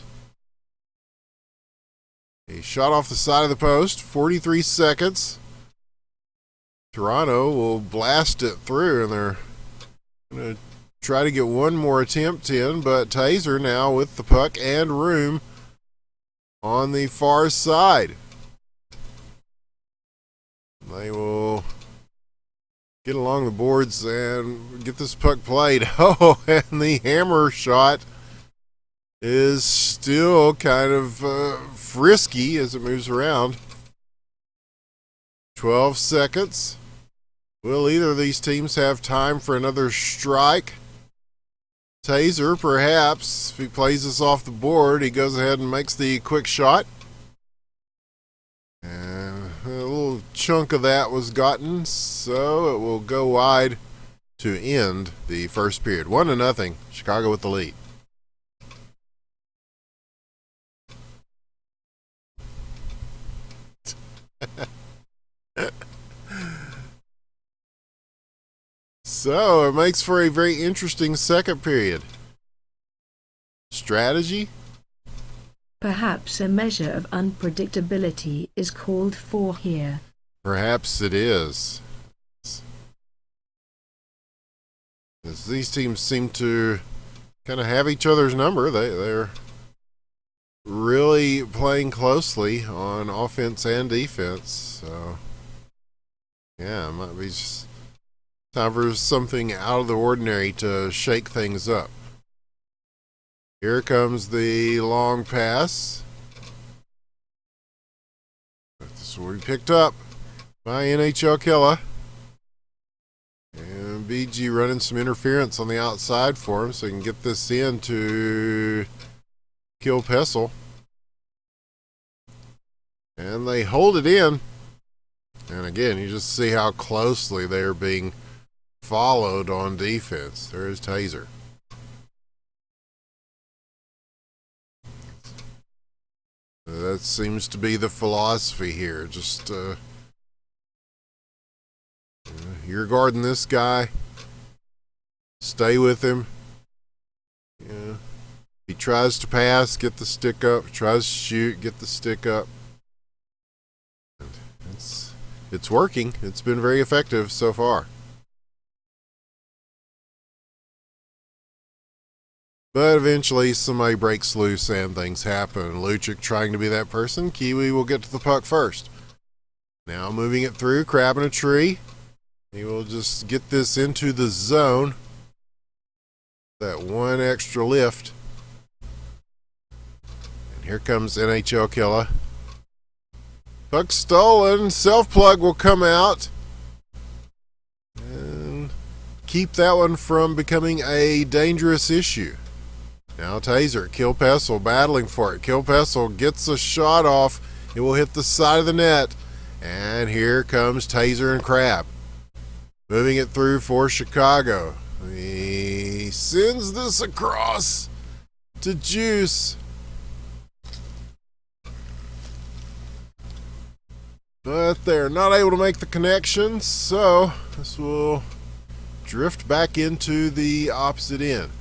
He shot off the side of the post, 43 seconds. Toronto will blast it through, and they're going to try to get one more attempt in, but Taser now with the puck and room on the far side. They will get along the boards and get this puck played. Oh, and the hammer shot is still kind of frisky as it moves around. 12 seconds. Will either of these teams have time for another strike? Taser, perhaps. If he plays this off the board, he goes ahead and makes the quick shot. And a little chunk of that was gotten, so it will go wide to end the first period. 1-0, Chicago with the lead. So it makes for a very interesting second period. Strategy? Perhaps a measure of unpredictability is called for here. Perhaps it is. As these teams seem to kind of have each other's number, they're really playing closely on offense and defense. So, yeah, it might be just time for something out of the ordinary to shake things up. Here comes the long pass. This will be picked up by NHL Killa. And BG running some interference on the outside for him so he can get this in to kill Pessel. And they hold it in. And again, you just see how closely they are being followed on defense. There's Taser. That seems to be the philosophy here. Just you're guarding this guy. Stay with him. Yeah. He tries to pass, get the stick up. Tries to shoot, get the stick up. It's working. It's been very effective so far. But eventually somebody breaks loose and things happen. Lucic trying to be that person. Kiwi will get to the puck first. Now moving it through, crabbing a tree. He will just get this into the zone. That one extra lift. And here comes NHL Killa. Puck stolen. Self-plug will come out. And keep that one from becoming a dangerous issue. Now Taser, Kill Pessel battling for it. Kill Pessel gets a shot off. It will hit the side of the net. And here comes Taser and Crab. Moving it through for Chicago. He sends this across to Juice. But they're not able to make the connection, so this will drift back into the opposite end.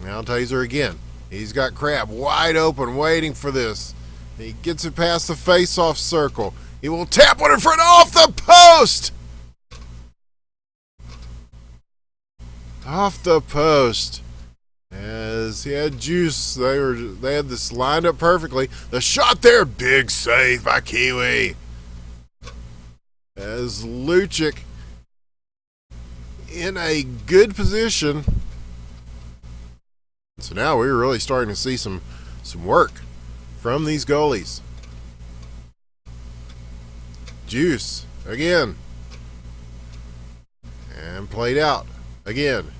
Now Taser again. He's got Crab wide open waiting for this. He gets it past the face-off circle. He will tap one in front off the post. Off the post. As he had juice, they had this lined up perfectly. The shot there, big save by Kiwi. As Lucic in a good position. So now we're really starting to see some work from these goalies. Juice again. And played out again.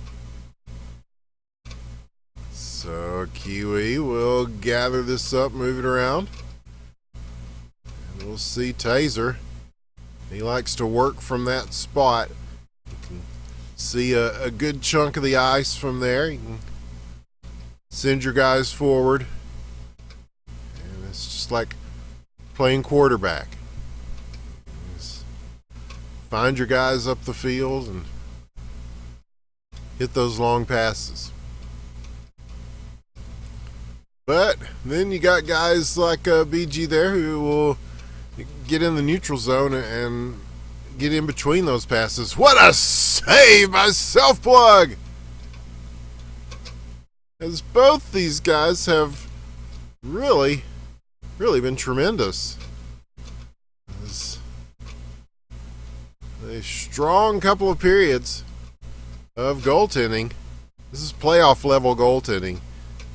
So Kiwi will gather this up, move it around. And we'll see Taser. He likes to work from that spot. You can see a good chunk of the ice from there. You can send your guys forward. And it's just like playing quarterback. Just find your guys up the field and hit those long passes. But then you got guys like BG there who will get in the neutral zone and get in between those passes. What a save by Self-Plug! As both these guys have really been tremendous. As a strong couple of periods of goaltending. This is playoff level goaltending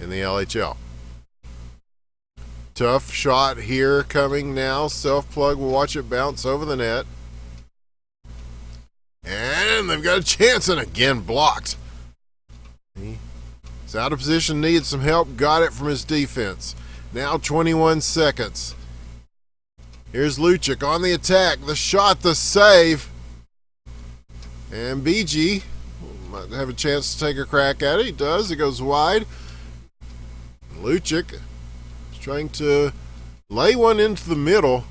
in the LHL. Tough shot here coming now. Self-Plug will watch it bounce over the net. And they've got a chance, and again blocked. He's out of position, needed some help, got it from his defense. Now 21 seconds. Here's Lucic on the attack. The shot, the save. And BG might have a chance to take a crack at it. He does. It goes wide. Lucic trying to lay one into the middle.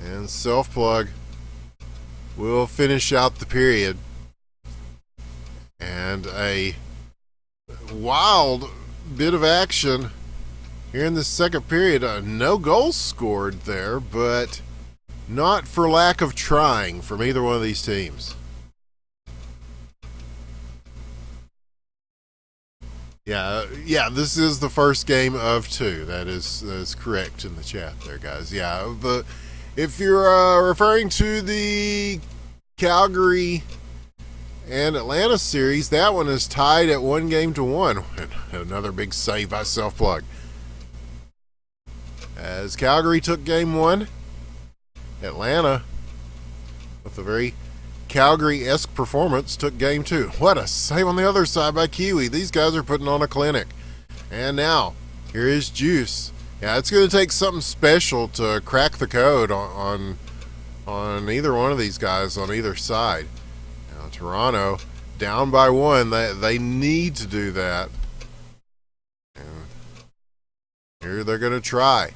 And Self-Plug will finish out the period. And a wild bit of action here in the second period. No goals scored there, but not for lack of trying from either one of these teams. Yeah, this is the first game of two. That is correct in the chat there, guys. Yeah, but if you're referring to the Calgary and Atlanta series, that one is tied at 1-1. Another big save by Self-Plug. As Calgary took game one, Atlanta, with a very Calgary-esque performance, took game two. What a save on the other side by Kiwi. These guys are putting on a clinic. And now, here is Juice. Yeah, it's going to take something special to crack the code on either one of these guys on either side. Now, Toronto, down by one. They need to do that. And here they're going to try.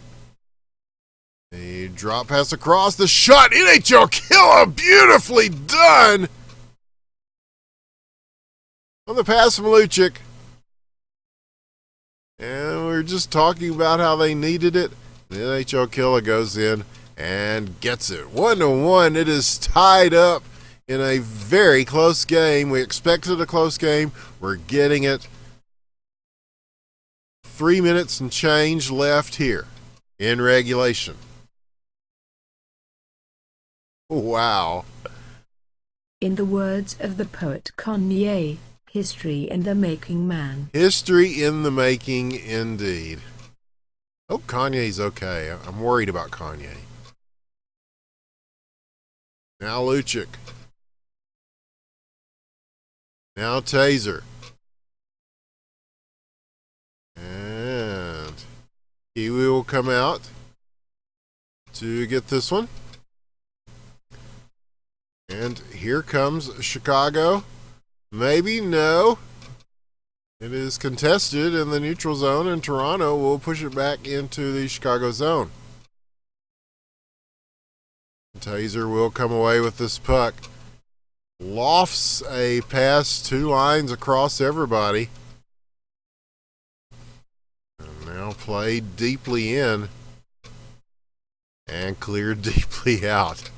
The drop pass across, the shot, NHL killer, beautifully done on the pass from Lucic. And we were just talking about how they needed it. The NHL killer goes in and gets it. 1-1. It is tied up in a very close game. We expected a close game. We're getting it. 3 minutes and change left here in regulation. Wow. In the words of the poet Kanye, history in the making, man. History in the making, indeed. Oh, Kanye's okay. I'm worried about Kanye. Now Lucic. Now Taser. And Kiwi will come out to get this one. And here comes Chicago. Maybe, no. It is contested in the neutral zone, and Toronto will push it back into the Chicago zone. Taser will come away with this puck. Lofts a pass 2 lines across everybody. And now played deeply in. and cleared deeply out.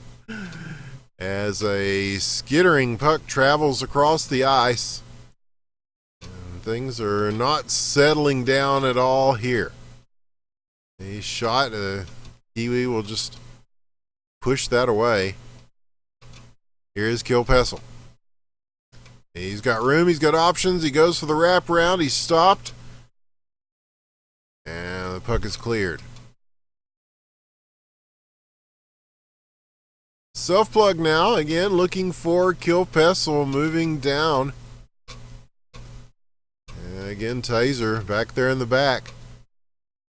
As a skittering puck travels across the ice, and things are not settling down at all here. A shot, Kiwi will just push that away. Here's Kilpessel. He's got room, he's got options, he goes for the wraparound, he's stopped, and the puck is cleared. Self-plug now, again looking for Kilpessel moving down. And again, Taser back there in the back,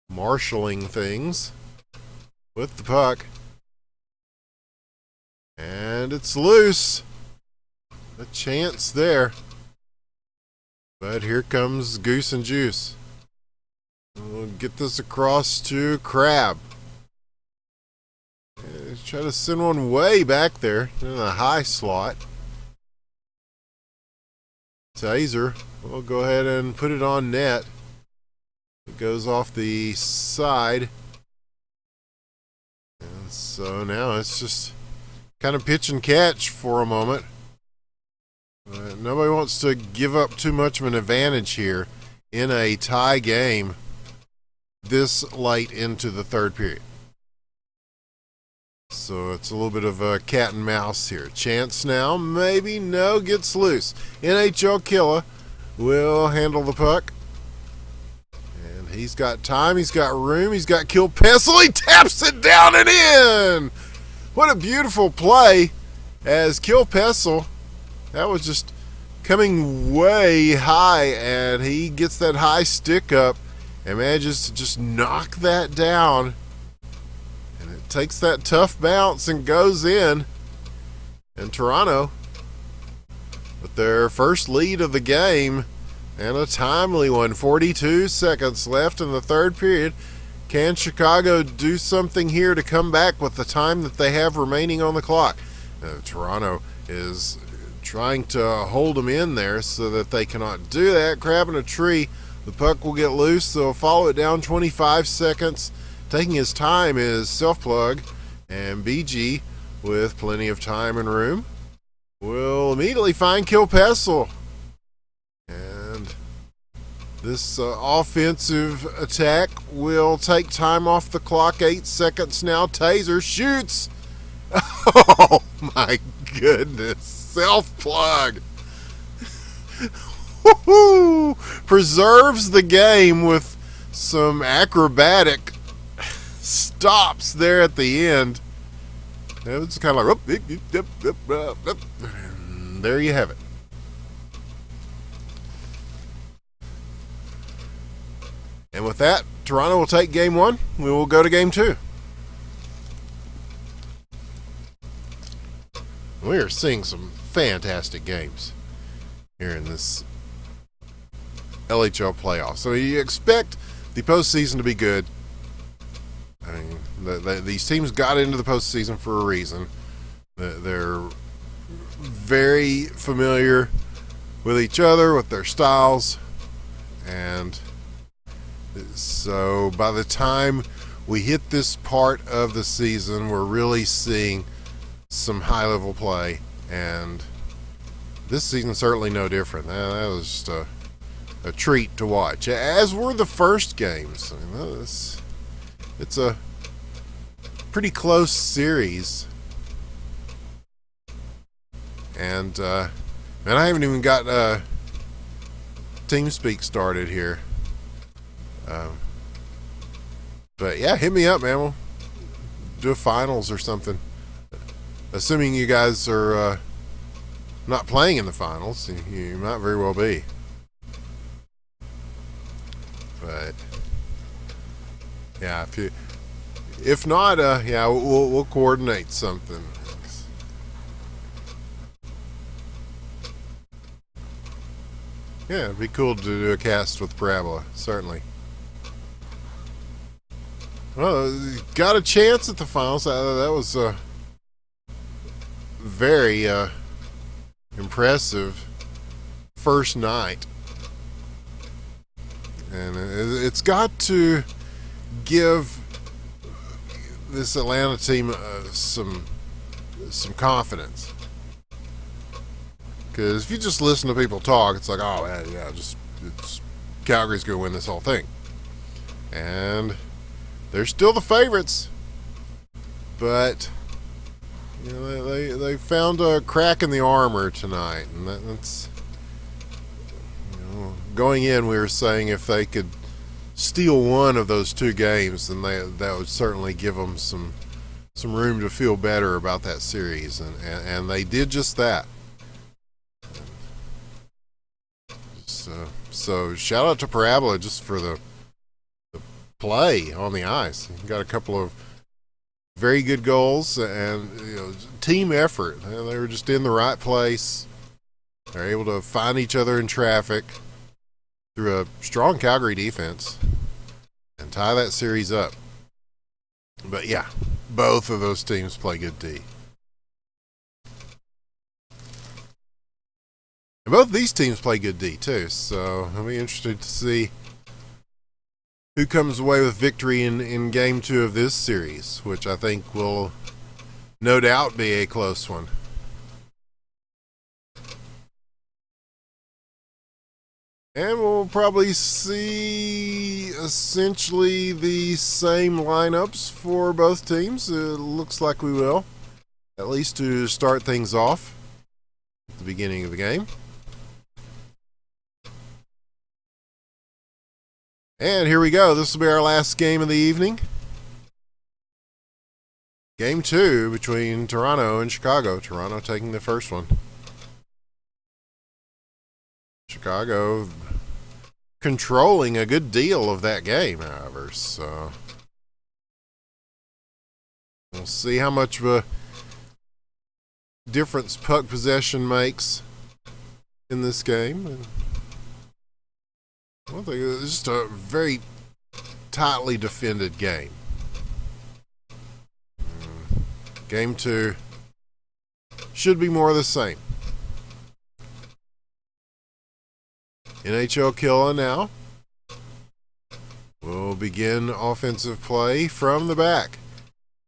marshalling things with the puck. And it's loose. A chance there. But here comes Goose and Juice. We'll get this across to Crab. Try to send one way back there in a high slot. Taser will go ahead and put it on net. It goes off the side. And so now it's just kind of pitch and catch for a moment. Nobody wants to give up too much of an advantage here in a tie game this late into the third period. So it's a little bit of a cat and mouse here. Chance now, maybe, no, gets loose. NHL Killa will handle the puck. And he's got time, he's got room, he's got Kilpessel, he taps it down and in! What a beautiful play as Kilpessel, that was just coming way high, and he gets that high stick up and manages to just knock that down. Takes that tough bounce and goes in. And Toronto, with their first lead of the game, and a timely one, 42 seconds left in the third period. Can Chicago do something here to come back with the time that they have remaining on the clock? Toronto is trying to hold them in there so that they cannot do that. Grabbing a tree, the puck will get loose. They'll follow it down 25 seconds. Taking his time is Self-Plug, and BG, with plenty of time and room, will immediately find Kilpessel. And this offensive attack will take time off the clock. 8 seconds now. Taser shoots. Oh my goodness. Self-Plug. Preserves the game with some acrobatic stops there at the end. It's kind of like, and there you have it. And with that, Toronto will take game one. We will go to game two. We are seeing some fantastic games here in this LHL playoffs. So you expect the postseason to be good. I mean, these teams got into the postseason for a reason. They're very familiar with each other, with their styles, and so by the time we hit this part of the season, we're really seeing some high-level play, and this season's certainly no different. That was just a treat to watch, as were the first games. I mean, it's a pretty close series. And I haven't even got TeamSpeak started here. But yeah, hit me up, man. We'll do a finals or something. Assuming you guys are not playing in the finals. You might very well be. But yeah, if not, yeah, we'll coordinate something. Yeah, it'd be cool to do a cast with Parabola, certainly. Well, got a chance at the finals. That was very impressive first night. And it's got to give this Atlanta team some confidence. Because if you just listen to people talk, it's like, oh yeah, it's Calgary's going to win this whole thing, and they're still the favorites. But you know, they found a crack in the armor tonight, and that's, you know, going in, we were saying if they could steal one of those two games, then that would certainly give them some room to feel better about that series, and they did just that. So shout out to Parabola just for the play on the ice. Got a couple of very good goals, and you know, team effort. They were just in the right place. They're able to find each other in traffic through a strong Calgary defense and tie that series up. But yeah, both of those teams play good D. And both of these teams play good D too, so I'll be interested to see who comes away with victory in Game 2 of this series, which I think will no doubt be a close one. And we'll probably see essentially the same lineups for both teams. It looks like we will, at least to start things off at the beginning of the game. And here we go. This will be our last game of the evening. Game 2 between Toronto and Chicago. Toronto taking the first one. Chicago controlling a good deal of that game, however. So we'll see how much of a difference puck possession makes in this game. I think it's just a very tightly defended game. Game 2 should be more of the same. NHL Killa now will begin offensive play from the back.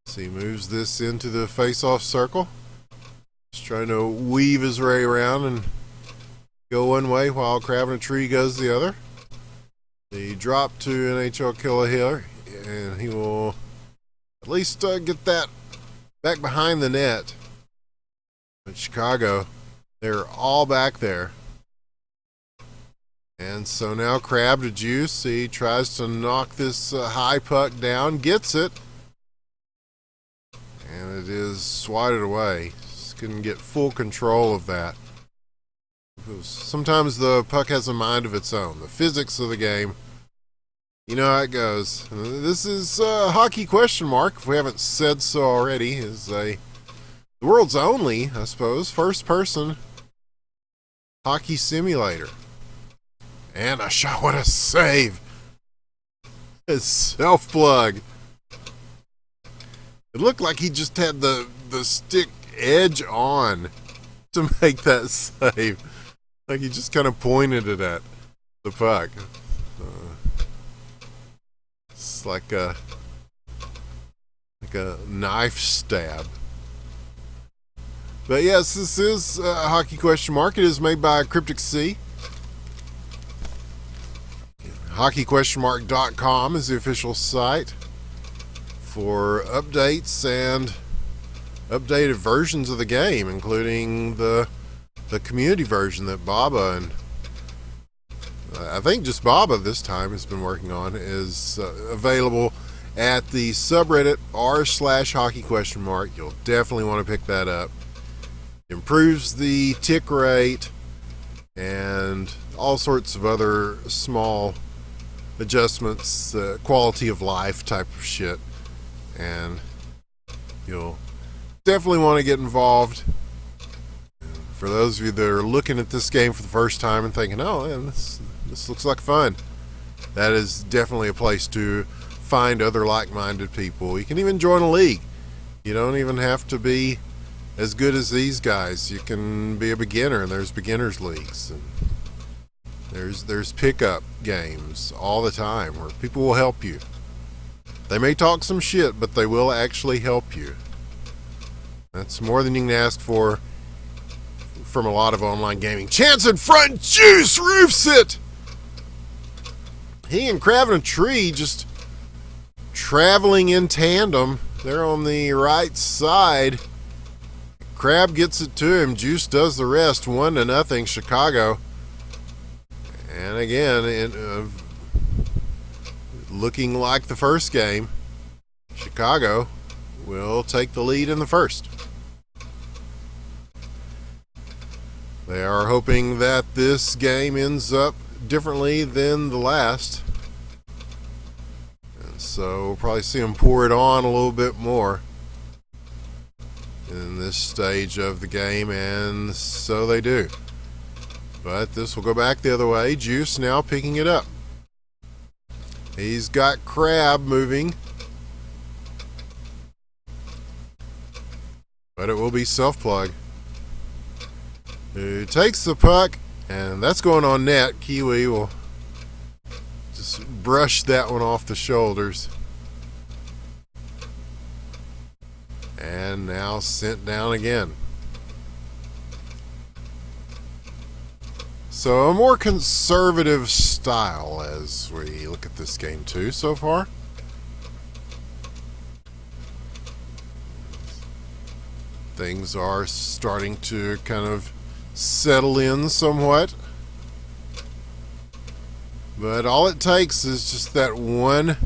So he moves this into the face-off circle. Just trying to weave his way around and go one way while Crabbing a Tree goes the other. The drop to NHL Killa here, and he will at least get that back behind the net. But Chicago, they're all back there. And so now Crab to Juice. He tries to knock this high puck down, gets it. And it is swatted away. Just couldn't get full control of that. Sometimes the puck has a mind of its own. The physics of the game, you know how it goes. This is Hockey Question Mark, if we haven't said so already, is the world's only, I suppose, first-person hockey simulator. And a shot, what a save! A self-plug. It looked like he just had the stick edge on to make that save. Like he just kind of pointed it at the puck. It's like a knife stab. But yes, this is Hockey Question Mark. It is made by Cryptic Sea. HockeyQuestionMark.com is the official site for updates and updated versions of the game, including the community version that Baba and I think just Baba this time has been working on is available at the subreddit r/Hockey Question Mark. You'll definitely want to pick that up. Improves the tick rate and all sorts of other small adjustments, quality of life type of shit, and you'll definitely want to get involved. For those of you that are looking at this game for the first time and thinking, oh man, this looks like fun, that is definitely a place to find other like-minded people. You can even join a league. You don't even have to be as good as these guys. You can be a beginner, and there's beginners leagues, and there's pickup games all the time where people will help you. They may talk some shit, but they will actually help you. That's more than you can ask for from a lot of online gaming. Chance in front, Juice roofs it! He and Crab in a tree just traveling in tandem. They're on the right side. Crab gets it to him. Juice does the rest. 1-0 Chicago. And again, looking like the first game, Chicago will take the lead in the first. They are hoping that this game ends up differently than the last. And so we'll probably see them pour it on a little bit more in this stage of the game, and so they do. But this will go back the other way. Juice now picking it up. He's got Crab moving. But it will be Self-Plug who takes the puck, and that's going on net. Kiwi will just brush that one off the shoulders. And now sent down again. So a more conservative style as we look at this game too so far. Things are starting to kind of settle in somewhat. But all it takes is just that one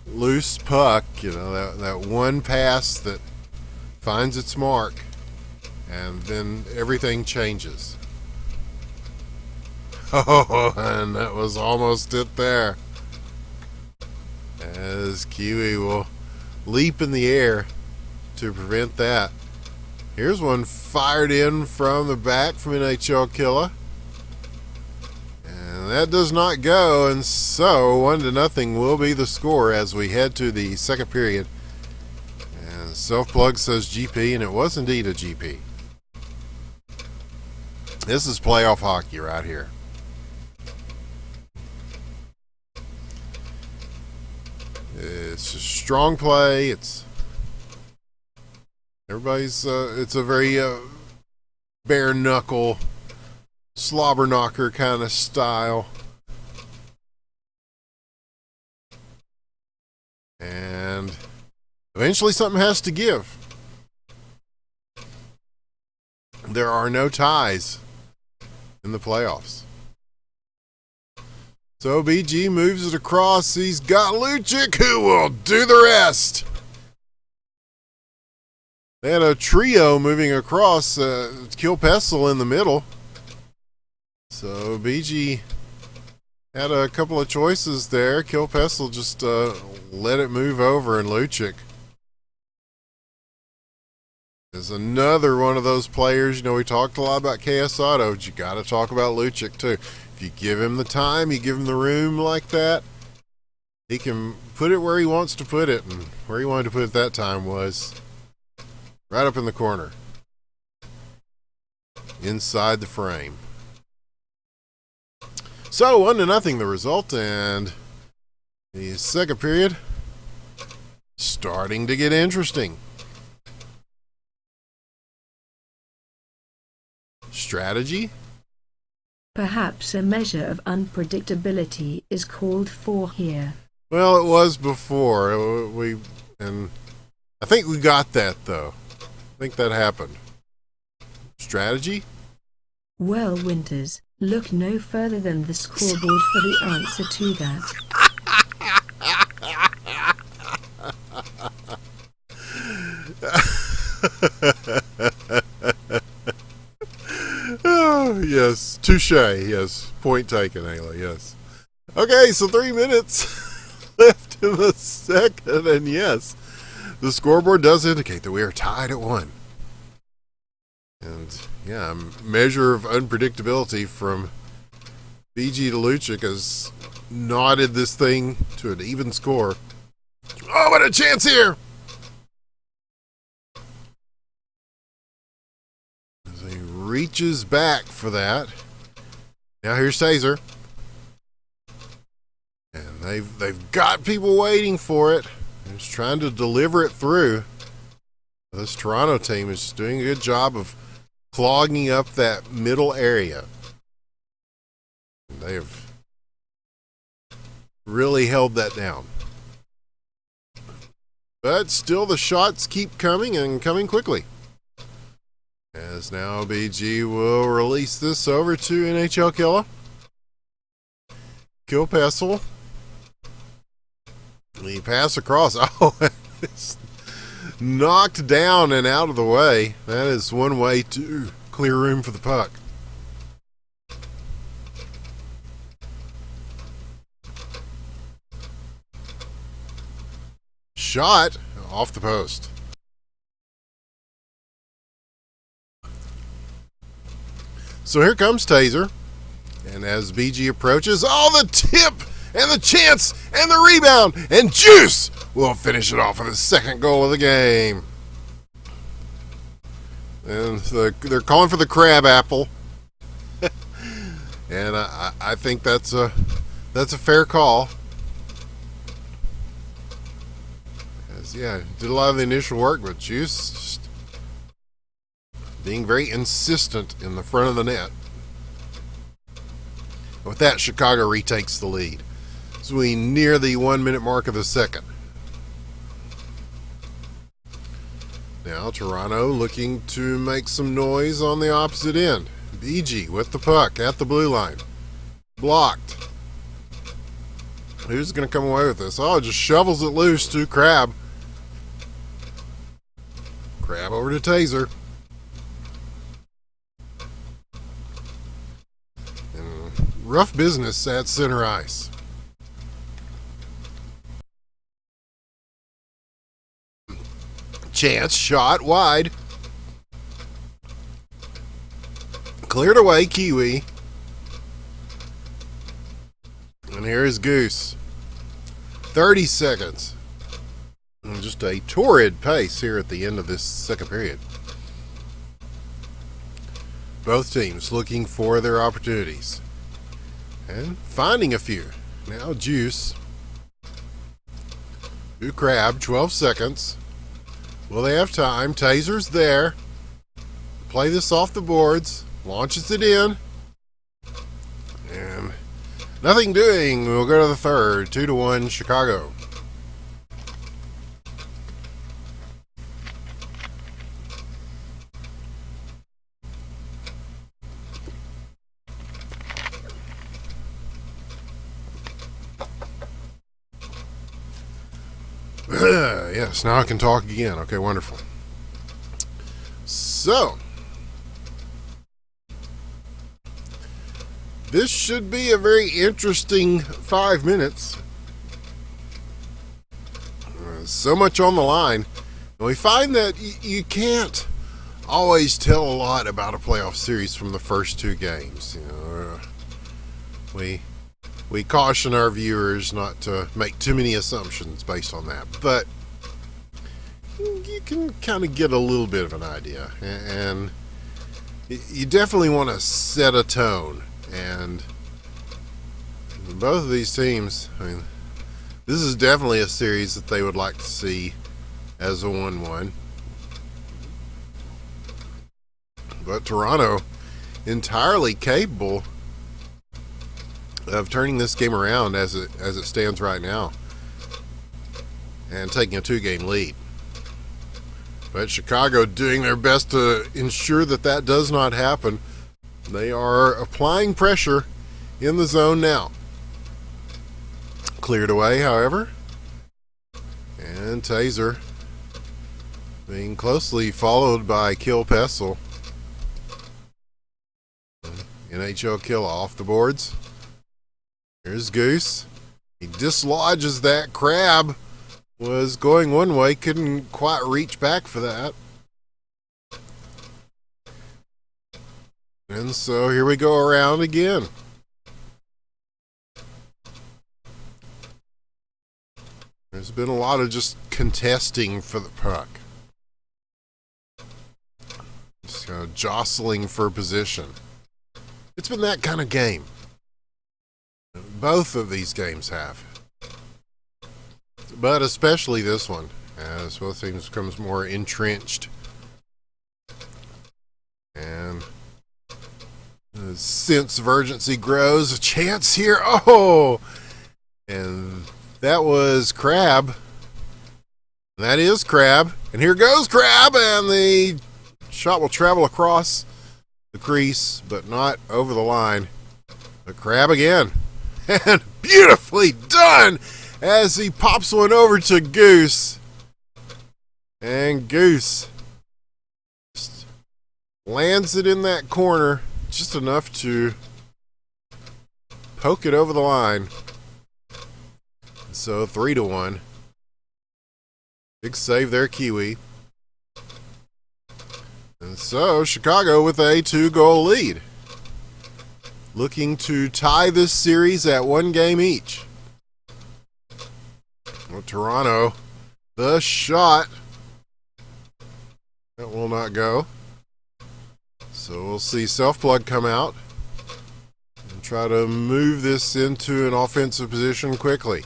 loose puck, you know, that one pass that finds its mark, and then everything changes. Oh, and that was almost it there. As Kiwi will leap in the air to prevent that. Here's one fired in from the back from NHL Killa. And that does not go, and so 1-0 will be the score as we head to the second period. And Self-Plug says GP, and it was indeed a GP. This is playoff hockey right here. It's just strong play. It's everybody's. It's a very bare knuckle, slobber knocker kind of style, and eventually something has to give. There are no ties in the playoffs. So BG moves it across. He's got Lucic, who will do the rest. They had a trio moving across. Kilpessel in the middle. So BG had a couple of choices there. Kilpessel just let it move over, and Lucic is another one of those players. You know, we talked a lot about KS Auto, but you got to talk about Lucic too. If you give him the time, you give him the room like that, he can put it where he wants to put it. And where he wanted to put it that time was right up in the corner, inside the frame. So 1-0 the result, and the second period starting to get interesting. Strategy? Perhaps a measure of unpredictability is called for here. Well, it was before. And I think we got that, though. I think that happened. Strategy? Well, Winters, look no further than the scoreboard for the answer to that. Oh, yes. Touche. Yes. Point taken, Aila. Yes. Okay, so 3 minutes left in the second, and yes, the scoreboard does indicate that we are tied at 1. And yeah, a measure of unpredictability from BG to Lucic has knotted this thing to an even score. Oh, what a chance here! As he reaches back for that. Now here's Taser. And They've got people waiting for it. They're just trying to deliver it through. This Toronto team is doing a good job of clogging up that middle area. They have really held that down. But still the shots keep coming and coming quickly. As now BG will release this over to NHL Killa. Kill Pessel. The pass across. Oh, it's knocked down and out of the way. That is one way to clear room for the puck. Shot off the post. So here comes Taser. And as BG approaches, the tip and the chance and the rebound, and Juice will finish it off with his second goal of the game. And they're calling for the crab apple. And I think that's a fair call. Yeah, did a lot of the initial work, but Juice just being very insistent in the front of the net. With that, Chicago retakes the lead. So we near the 1 minute mark of the second. Now Toronto looking to make some noise on the opposite end. BG with the puck at the blue line. Blocked. Who's going to come away with this? Oh, just shovels it loose to Crab. Crab over to Taser. And rough business at center ice. Chance shot wide. Cleared away, Kiwi. And here is Goose. 30 seconds. And just a torrid pace here at the end of this second period. Both teams looking for their opportunities. And finding a few. Now Juice. To Crab, 12 seconds. Will they have time? Taser's there. Play this off the boards. Launches it in. And nothing doing. We'll go to the third. 2-1 Chicago. Yes, now I can talk again. Okay, wonderful. So, this should be a very interesting 5 minutes. So much on the line. And we find that you can't always tell a lot about a playoff series from the first two games. You know, we caution our viewers not to make too many assumptions based on that, but you can kind of get a little bit of an idea, and you definitely want to set a tone. And both of these teams, I mean, this is definitely a series that they would like to see as a 1-1. But Toronto entirely capable of turning this game around as it stands right now and taking a 2-game lead. But Chicago doing their best to ensure that that does not happen. They are applying pressure in the zone now. Cleared away, however. And Taser being closely followed by Kill Pessel. NHL Kill off the boards. Here's Goose. He dislodges that. Crab was going one way, couldn't quite reach back for that. And so here we go around again. There's been a lot of just contesting for the puck. Just kind of jostling for position. It's been that kind of game. Both of these games have. but especially this one, as both teams becomes more entrenched. And the sense of urgency grows. A chance here. Oh! And that was Crab. That is Crab. And here goes Crab, and the shot will travel across the crease, but not over the line. But Crab again. And beautifully done as he pops one over to Goose. And Goose just lands it in that corner just enough to poke it over the line. So 3-1. Big save there, Kiwi. And so Chicago with a 2-goal lead, looking to tie this series at 1 game each. Well, Toronto, the shot. That will not go. So we'll see Self-Plug come out and try to move this into an offensive position quickly.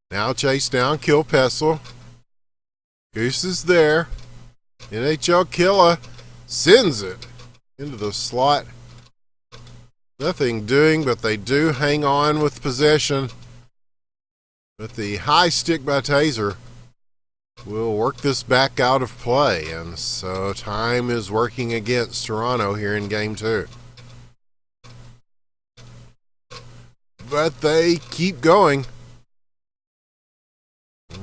Now chase down, kill Pessel. Goose is there. NHL Killa sends it into the slot. Nothing doing, but they do hang on with possession. But the high stick by Taser will work this back out of play. And so time is working against Toronto here in Game 2. But they keep going.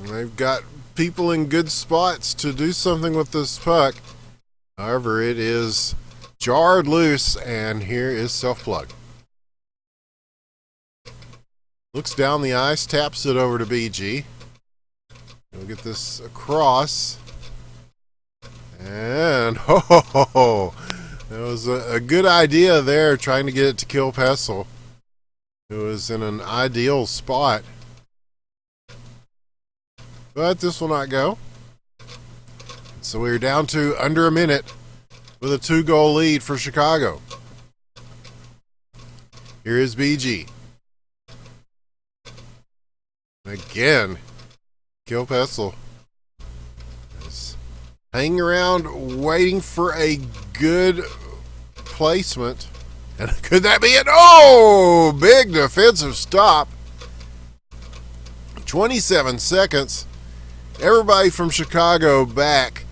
They've got people in good spots to do something with this puck. However, it is jarred loose, and here is Self-Plug. Looks down the ice, taps it over to BG. We'll get this across. And, that was a good idea there, trying to get it to kill Pessel. It was in an ideal spot. But this will not go. So we're down to under a minute with a 2-goal lead for Chicago. Here is BG. Again, Kill Pessel is hanging around waiting for a good placement. And could that be it? Oh, big defensive stop. 27 seconds. Everybody from Chicago back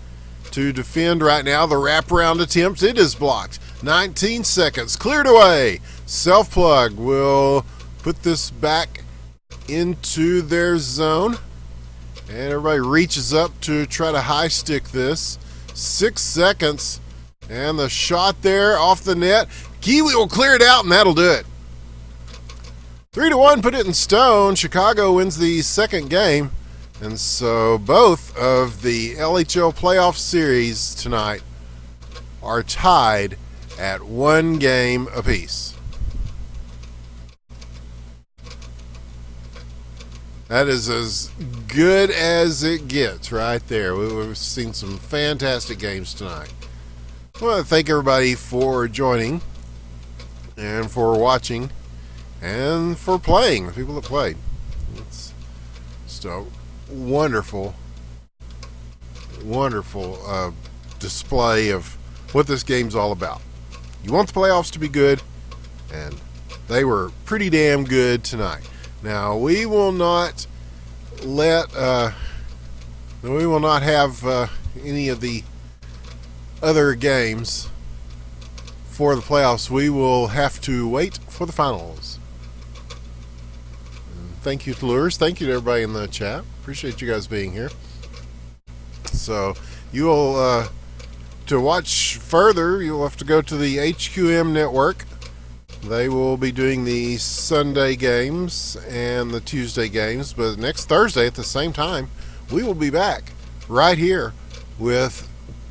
to defend right now. The wraparound attempt, it is blocked. 19 seconds, cleared away. Self-Plug will put this back into their zone. And everybody reaches up to try to high stick this. 6 seconds. And the shot there off the net. Kiwi will clear it out, and that'll do it. 3-1, put it in stone. Chicago wins the second game. And so both of the LHL playoff series tonight are tied at 1 game apiece. That is as good as it gets right there. We've seen some fantastic games tonight. I want to thank everybody for joining and for watching and for playing, the people that played. It's just a wonderful display of what this game's all about. You want the playoffs to be good, and they were pretty damn good tonight. Now, we will not have any of the other games for the playoffs. We will have to wait for the finals. Thank you to Lures. Thank you to everybody in the chat. Appreciate you guys being here. So you will, to watch further, you'll have to go to the HQM network. They will be doing the Sunday games and the Tuesday games, but next Thursday at the same time, we will be back right here with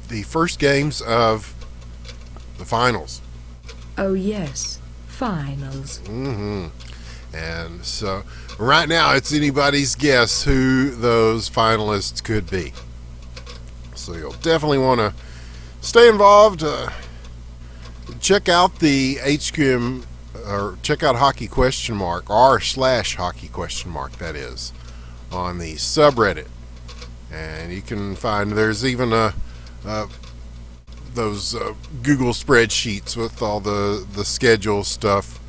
the first games of the finals. Oh yes, finals. And so right now it's anybody's guess who those finalists could be. So you'll definitely want to stay involved. Check out the HQM, or check out Hockey Question Mark, r/Hockey Question Mark, that is, on the subreddit. And you can find there's even those Google spreadsheets with all the schedule stuff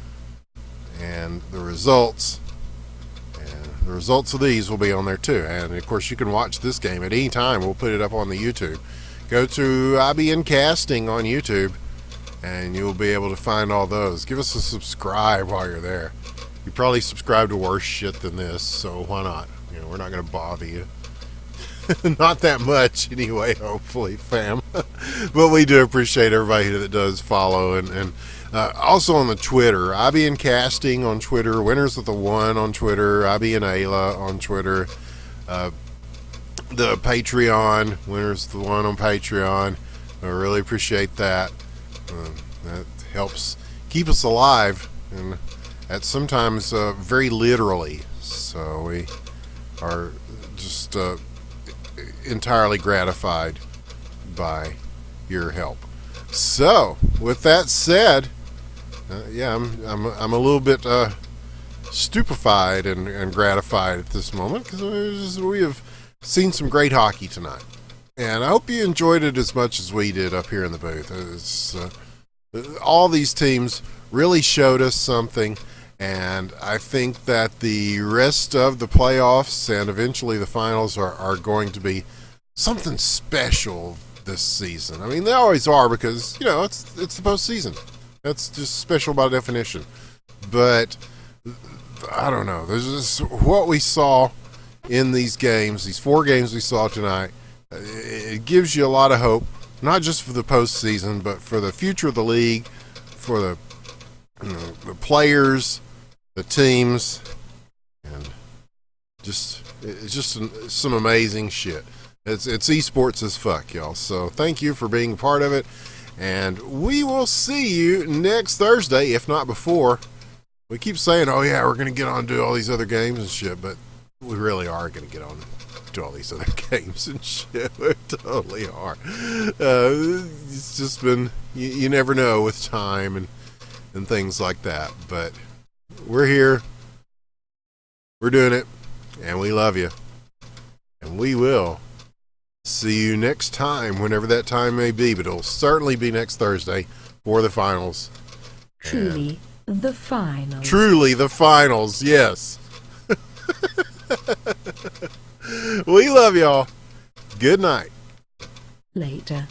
and the results. And the results of these will be on there too. And of course, you can watch this game at any time. We'll put it up on the YouTube. Go to IBN Casting on YouTube, and you'll be able to find all those. Give us a subscribe while you're there. You probably subscribe to worse shit than this, so why not? You know, we're not going to bother you. Not that much anyway, hopefully, fam. But we do appreciate everybody that does follow. And also on the Twitter, IBN Casting on Twitter, Winners with a 1 on Twitter, IBN Aila on Twitter, the Patreon, Winners with the 1 on Patreon. I really appreciate that. That helps keep us alive, and that's sometimes very literally. So we are just entirely gratified by your help. So, with that said, yeah, I'm a little bit stupefied and gratified at this moment because we have seen some great hockey tonight, and I hope you enjoyed it as much as we did up here in the booth. It's, all these teams really showed us something, and I think that the rest of the playoffs and eventually the finals are going to be something special this season. I mean, they always are because, you know, it's the postseason. That's just special by definition. But I don't know. There's just what we saw in these games, these 4 games we saw tonight. It gives you a lot of hope, not just for the postseason, but for the future of the league, for the players, the teams, and it's just some amazing shit. It's esports as fuck, y'all. So thank you for being a part of it, and we will see you next Thursday, if not before. We keep saying, oh yeah, we're going to get on and do all these other games and shit, but we really are going to get on to all these other games and shit. We totally are. It's just been, you never know with time and things like that, but we're here, we're doing it, and we love you, and we will see you next time, whenever that time may be, but it'll certainly be next Thursday for the finals. Truly the finals. Truly the finals, yes. We love y'all. Good night. Later.